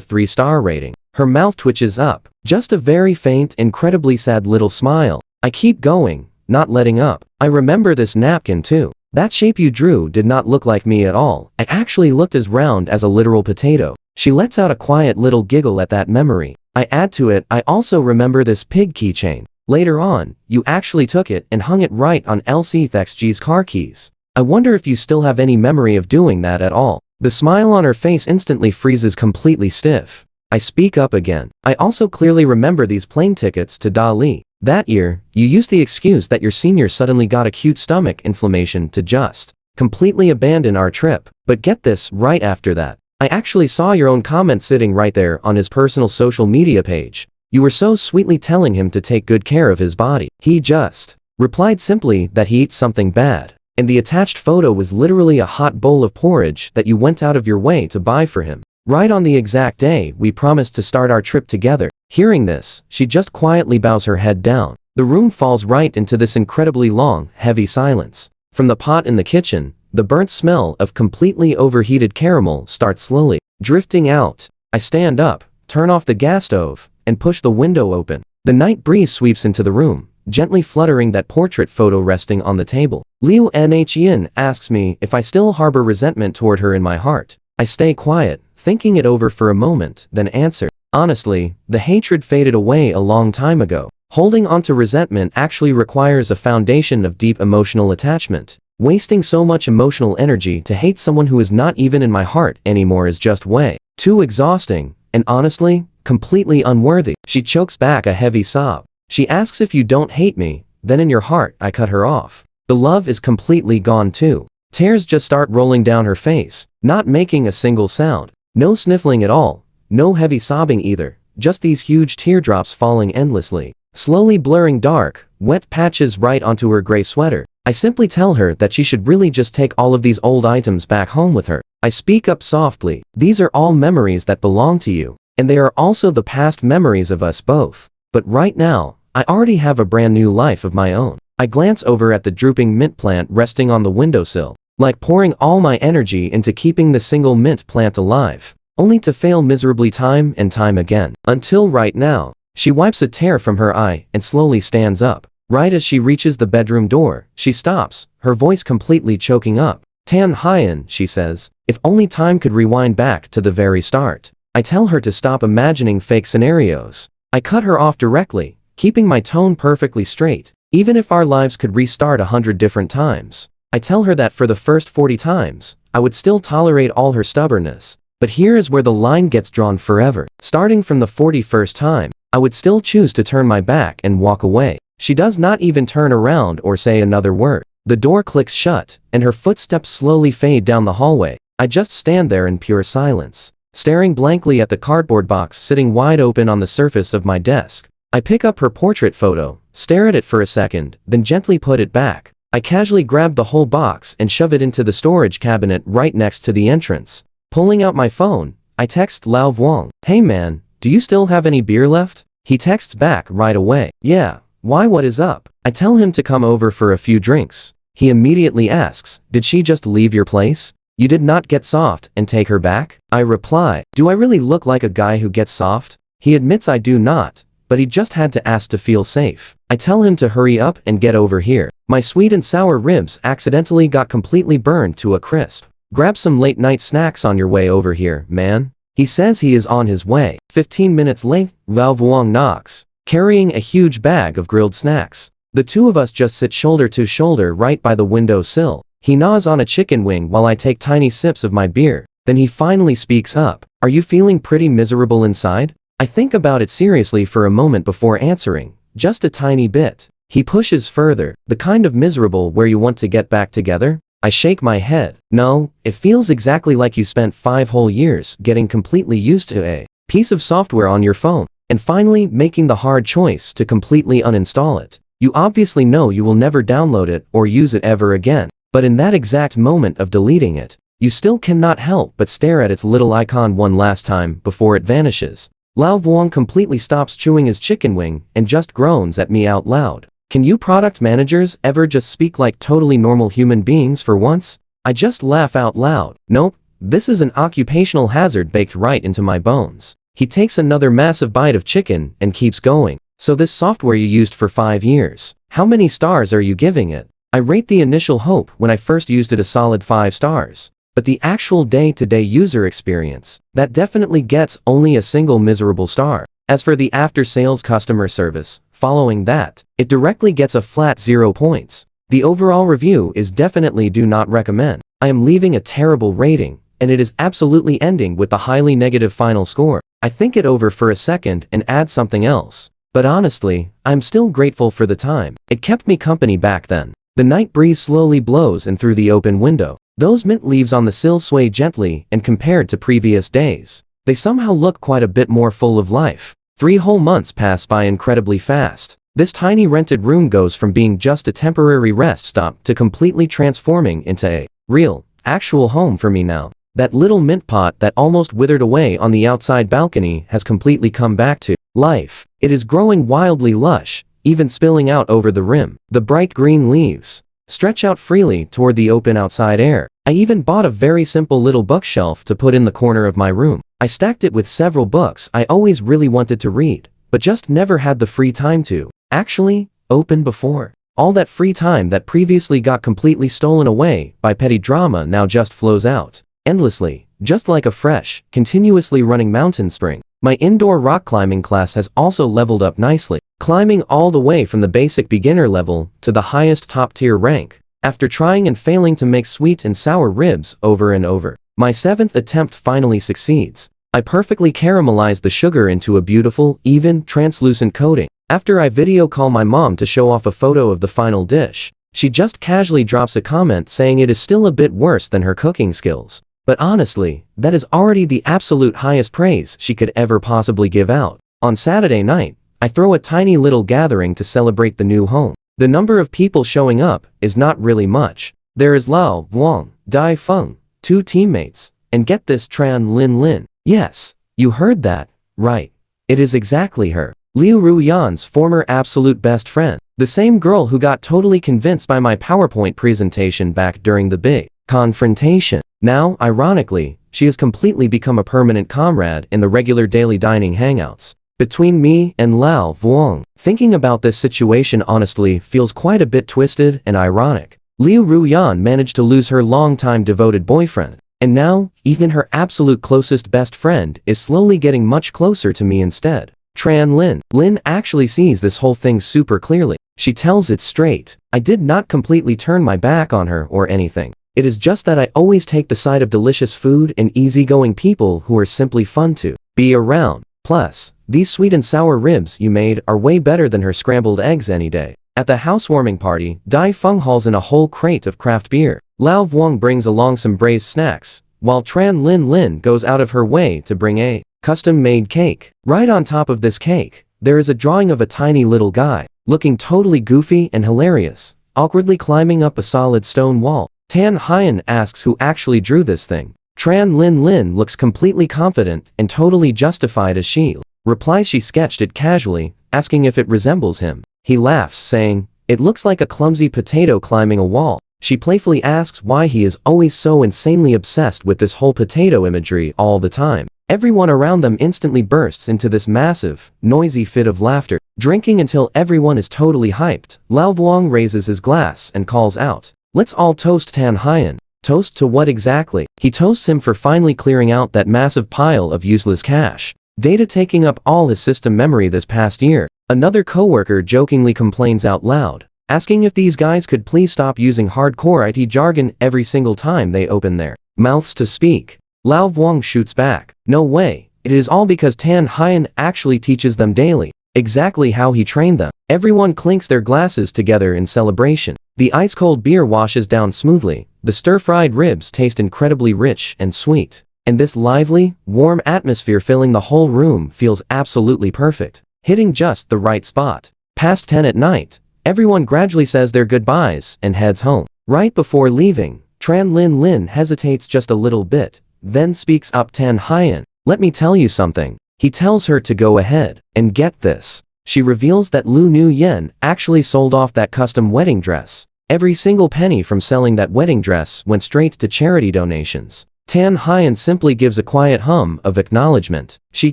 3-star rating. Her mouth twitches up, just a very faint, incredibly sad little smile. I keep going, not letting up. I remember this napkin too. That shape you drew did not look like me at all. I actually looked as round as a literal potato. She lets out a quiet little giggle at that memory. I add to it, I also remember this pig keychain. Later on, you actually took it and hung it right on LCXG's car keys. I wonder if you still have any memory of doing that at all. The smile on her face instantly freezes completely stiff. I speak up again. I also clearly remember these plane tickets to Dali. That year, you used the excuse that your senior suddenly got acute stomach inflammation to just completely abandon our trip. But get this, right after that, I actually saw your own comment sitting right there on his personal social media page. You were so sweetly telling him to take good care of his body. He just replied simply that he eats something bad. and the attached photo was literally a hot bowl of porridge that you went out of your way to buy for him. Right on the exact day we promised to start our trip together. Hearing this, she just quietly bows her head down. The room falls right into this incredibly long, heavy silence. From the pot in the kitchen, the burnt smell of completely overheated caramel starts slowly drifting out. I stand up, turn off the gas stove, and push the window open. The night breeze sweeps into the room, gently fluttering that portrait photo resting on the table. Liu Nhin asks me if I still harbor resentment toward her in my heart. I stay quiet, thinking it over for a moment, then answer. Honestly, the hatred faded away a long time ago. Holding onto resentment actually requires a foundation of deep emotional attachment. Wasting so much emotional energy to hate someone who is not even in my heart anymore is just way too exhausting, and honestly, completely unworthy. She chokes back a heavy sob. She asks if you don't hate me, then in your heart I cut her off. The love is completely gone too. Tears just start rolling down her face, not making a single sound. No sniffling at all, no heavy sobbing either, just these huge teardrops falling endlessly, slowly blurring dark, wet patches right onto her gray sweater. I simply tell her that she should really just take all of these old items back home with her. I speak up softly. These are all memories that belong to you, and they are also the past memories of us both. But right now, I already have a brand new life of my own. I glance over at the drooping mint plant resting on the windowsill, like pouring all my energy into keeping the single mint plant alive, only to fail miserably time and time again. Until right now. She wipes a tear from her eye and slowly stands up. Right as she reaches the bedroom door, she stops, her voice completely choking up. Tan Hyen, she says, if only time could rewind back to the very start. I tell her to stop imagining fake scenarios. I cut her off directly, keeping my tone perfectly straight. Even if our lives could restart 100 different times. I tell her that for the first 40 times, I would still tolerate all her stubbornness. But here is where the line gets drawn forever. Starting from the 41st time, I would still choose to turn my back and walk away. She does not even turn around or say another word. The door clicks shut, and her footsteps slowly fade down the hallway. I just stand there in pure silence, staring blankly at the cardboard box sitting wide open on the surface of my desk. I pick up her portrait photo, stare at it for a second, then gently put it back. I casually grab the whole box and shove it into the storage cabinet right next to the entrance. Pulling out my phone, I text Lao Vuong. Hey man, do you still have any beer left? He texts back right away. Yeah. Why, what is up? I tell him to come over for a few drinks. He immediately asks, did she just leave your place? You did not get soft and take her back? I reply, do I really look like a guy who gets soft? He admits I do not, but he just had to ask to feel safe. I tell him to hurry up and get over here. My sweet and sour ribs accidentally got completely burned to a crisp. Grab some late night snacks on your way over here, man. He says he is on his way. 15 minutes late, Lao Vuong knocks, carrying a huge bag of grilled snacks. The two of us just sit shoulder to shoulder right by the window sill. He gnaws on a chicken wing while I take tiny sips of my beer. Then he finally speaks up. Are you feeling pretty miserable inside? I think about it seriously for a moment before answering. Just a tiny bit. He pushes further. The kind of miserable where you want to get back together? I shake my head. No, it feels exactly like you spent 5 whole years getting completely used to a piece of software on your phone, and finally making the hard choice to completely uninstall it. You obviously know you will never download it or use it ever again, but in that exact moment of deleting it, you still cannot help but stare at its little icon one last time before it vanishes. Lao Vuong completely stops chewing his chicken wing and just groans at me out loud. Can you product managers ever just speak like totally normal human beings for once? I just laugh out loud. Nope, this is an occupational hazard baked right into my bones. He takes another massive bite of chicken and keeps going. So this software you used for 5 years, how many stars are you giving it? I rate the initial hope when I first used it a solid 5 stars. But the actual day-to-day user experience, that definitely gets only a single miserable star. As for the after-sales customer service, following that, it directly gets a flat 0 points. The overall review is definitely do not recommend. I am leaving a terrible rating, and it is absolutely ending with the highly negative final score. I think it over for a second and add something else. But honestly, I'm still grateful for the time. It kept me company back then. The night breeze slowly blows in through the open window. Those mint leaves on the sill sway gently, and compared to previous days, they somehow look quite a bit more full of life. 3 whole months pass by incredibly fast. This tiny rented room goes from being just a temporary rest stop to completely transforming into a real, actual home for me now. That little mint pot that almost withered away on the outside balcony has completely come back to life. It is growing wildly lush, even spilling out over the rim. The bright green leaves stretch out freely toward the open outside air. I even bought a very simple little bookshelf to put in the corner of my room. I stacked it with several books I always really wanted to read, but just never had the free time to actually open before. All that free time that previously got completely stolen away by petty drama now just flows out endlessly, just like a fresh, continuously running mountain spring. My indoor rock climbing class has also leveled up nicely, climbing all the way from the basic beginner level to the highest top-tier rank. After trying and failing to make sweet and sour ribs over and over, my 7th attempt finally succeeds. I perfectly caramelize the sugar into a beautiful, even, translucent coating. After I video call my mom to show off a photo of the final dish, she just casually drops a comment saying it is still a bit worse than her cooking skills. But honestly, that is already the absolute highest praise she could ever possibly give out. On Saturday night, I throw a tiny little gathering to celebrate the new home. The number of people showing up is not really much. There is Lao, Vuong, Dai Feng, 2 teammates, and get this, Tran Lin Lin. Yes, you heard that, right. It is exactly her. Liu Ruyan's former absolute best friend. The same girl who got totally convinced by my PowerPoint presentation back during the big confrontation. Now, ironically, she has completely become a permanent comrade in the regular daily dining hangouts between me and Lao Vuong. Thinking about this situation honestly feels quite a bit twisted and ironic. Liu Ruyan managed to lose her longtime devoted boyfriend, and now, even her absolute closest best friend is slowly getting much closer to me instead. Tran Lin actually sees this whole thing super clearly. She tells it straight. I did not completely turn my back on her or anything. It is just that I always take the side of delicious food and easygoing people who are simply fun to be around. Plus, these sweet and sour ribs you made are way better than her scrambled eggs any day. At the housewarming party, Dai Feng hauls in a whole crate of craft beer. Lao Vuong brings along some braised snacks, while Tran Lin goes out of her way to bring a custom-made cake. Right on top of this cake, there is a drawing of a tiny little guy, looking totally goofy and hilarious, awkwardly climbing up a solid stone wall. Tan Hyan asks who actually drew this thing. Tran Lin looks completely confident and totally justified as she replies she sketched it casually, asking if it resembles him. He laughs, saying, "It looks like a clumsy potato climbing a wall." She playfully asks why he is always so insanely obsessed with this whole potato imagery all the time. Everyone around them instantly bursts into this massive, noisy fit of laughter, drinking until everyone is totally hyped. Lao Vuong raises his glass and calls out, "Let's all toast Tan Hyan." Toast to what exactly? He toasts him for finally clearing out that massive pile of useless cache data taking up all his system memory this past year. Another coworker jokingly complains out loud, asking if these guys could please stop using hardcore IT jargon every single time they open their mouths to speak. Lao Vuong shoots back, "No way, it is all because Tan Hyan actually teaches them daily, exactly how he trained them." Everyone clinks their glasses together in celebration. The ice-cold beer washes down smoothly, the stir-fried ribs taste incredibly rich and sweet, and this lively, warm atmosphere filling the whole room feels absolutely perfect, hitting just the right spot. Past 10 at night, everyone gradually says their goodbyes and heads home. Right before leaving, Tran Lin hesitates just a little bit, then speaks up. Tan Hyan, "Let me tell you something." He tells her to go ahead, and get this. She reveals that Lu Nu Yen actually sold off that custom wedding dress. Every single penny from selling that wedding dress went straight to charity donations. Tan Hyan simply gives a quiet hum of acknowledgement. She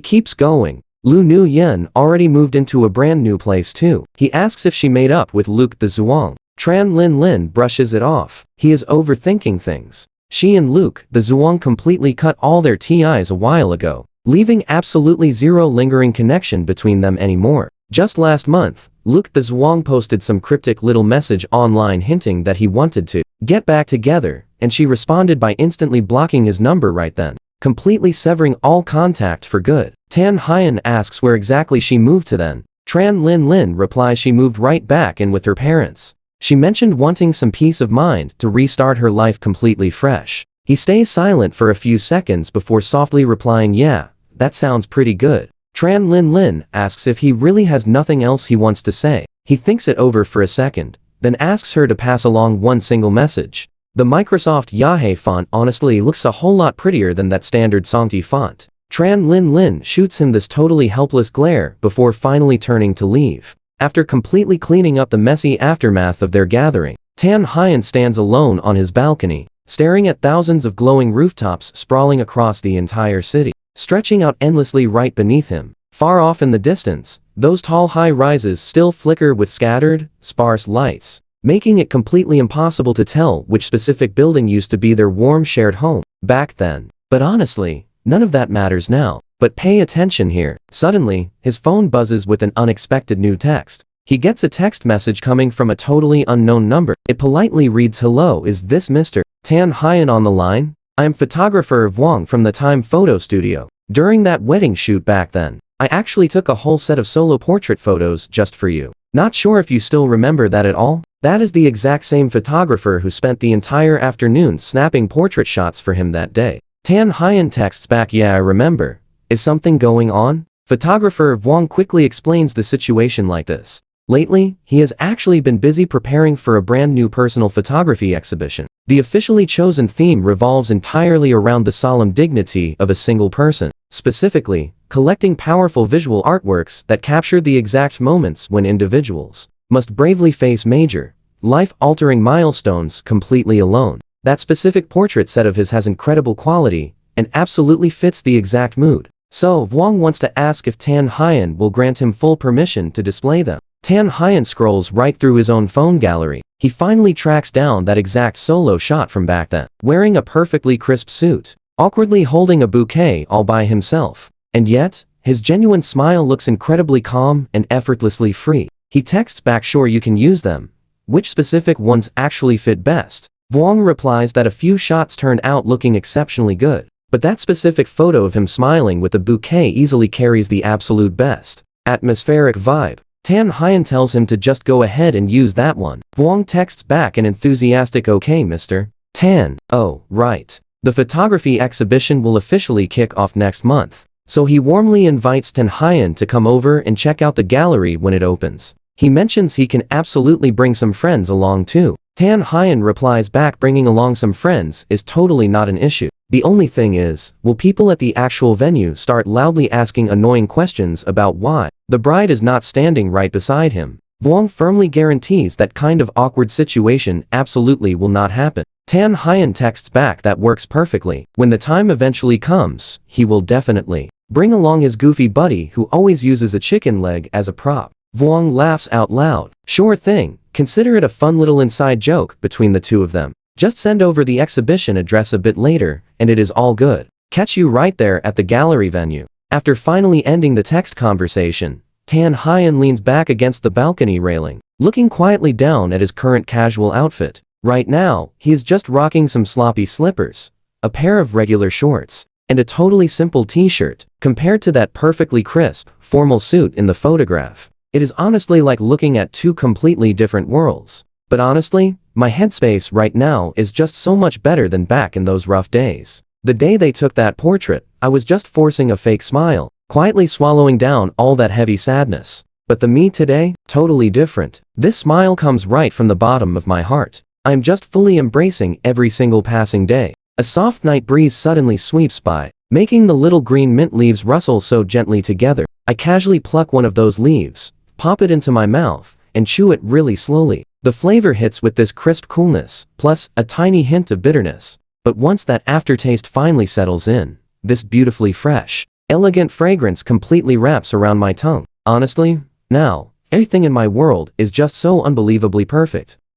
keeps going. Lu Nu Yen already moved into a brand new place too. He asks if she made up with Luke the Zhuang. Tran Lin brushes it off. He is overthinking things. She and Luke the Zhuang completely cut all their TIs a while ago, leaving absolutely zero lingering connection between them anymore. Just last month, Luke the Zhuang posted some cryptic little message online hinting that he wanted to get back together, and she responded by instantly blocking his number right then, completely severing all contact for good. Tan Hyan asks where exactly she moved to then. Tran Lin replies she moved right back in with her parents. She mentioned wanting some peace of mind to restart her life completely fresh. He stays silent for a few seconds before softly replying, "Yeah, that sounds pretty good." Tran Lin asks if he really has nothing else he wants to say. He thinks it over for a second, then asks her to pass along one single message. The Microsoft Yahoo font honestly looks a whole lot prettier than that standard Songti font. Tran Lin Lin shoots him this totally helpless glare before finally turning to leave. After completely cleaning up the messy aftermath of their gathering, Tan Hyen stands alone on his balcony, staring at thousands of glowing rooftops sprawling across the entire city, stretching out endlessly right beneath him. Far off in the distance, those tall high-rises still flicker with scattered, sparse lights, making it completely impossible to tell which specific building used to be their warm shared home back then. But honestly, none of that matters now. But pay attention here. Suddenly, his phone buzzes with an unexpected new text. He gets a text message coming from a totally unknown number. It politely reads, "Hello, is this Mr. Tan Hyen on the line? I'm photographer Wang from the Time Photo Studio. During that wedding shoot back then, I actually took a whole set of solo portrait photos just for you. Not sure if you still remember that at all?" That is the exact same photographer who spent the entire afternoon snapping portrait shots for him that day. Tan Hyen texts back, "Yeah, I remember. Is something going on?" Photographer Wang quickly explains the situation like this. Lately, he has actually been busy preparing for a brand new personal photography exhibition. The officially chosen theme revolves entirely around the solemn dignity of a single person, specifically, collecting powerful visual artworks that capture the exact moments when individuals must bravely face major, life-altering milestones completely alone. That specific portrait set of his has incredible quality and absolutely fits the exact mood. So Wang wants to ask if Tan Hyen will grant him full permission to display them. Tan Hyen scrolls right through his own phone gallery. He finally tracks down that exact solo shot from back then, wearing a perfectly crisp suit, awkwardly holding a bouquet all by himself. And yet, his genuine smile looks incredibly calm and effortlessly free. He texts back, "Sure, you can use them. Which specific ones actually fit best?" Wang replies that a few shots turned out looking exceptionally good, but that specific photo of him smiling with a bouquet easily carries the absolute best atmospheric vibe. Tan Hyen tells him to just go ahead and use that one. Wang texts back an enthusiastic, "Okay, Mr. Tan. Oh, right. The photography exhibition will officially kick off next month." So he warmly invites Tan Hyen to come over and check out the gallery when it opens. He mentions he can absolutely bring some friends along too. Tan Hyen replies back, "Bringing along some friends is totally not an issue. The only thing is, will people at the actual venue start loudly asking annoying questions about why the bride is not standing right beside him?" Wang firmly guarantees that kind of awkward situation absolutely will not happen. Tan Hyen texts back, "That works perfectly. When the time eventually comes, he will definitely bring along his goofy buddy who always uses a chicken leg as a prop." Wang laughs out loud. "Sure thing. Consider it a fun little inside joke between the two of them. Just send over the exhibition address a bit later, and it is all good. Catch you right there at the gallery venue." After finally ending the text conversation, Tan Hyen leans back against the balcony railing, looking quietly down at his current casual outfit. Right now, he is just rocking some sloppy slippers, a pair of regular shorts, and a totally simple t-shirt. Compared to that perfectly crisp, formal suit in the photograph, it is honestly like looking at two completely different worlds. But honestly, my headspace right now is just so much better than back in those rough days. The day they took that portrait, I was just forcing a fake smile, quietly swallowing down all that heavy sadness. But the me today, totally different. This smile comes right from the bottom of my heart. I'm just fully embracing every single passing day. A soft night breeze suddenly sweeps by, making the little green mint leaves rustle so gently together. I casually pluck one of those leaves, pop it into my mouth, and chew it really slowly. The flavor hits with this crisp coolness, plus a tiny hint of bitterness. But once that aftertaste finally settles in, this beautifully fresh, elegant fragrance completely wraps around my tongue. Honestly, now, everything in my world is just so unbelievably perfect.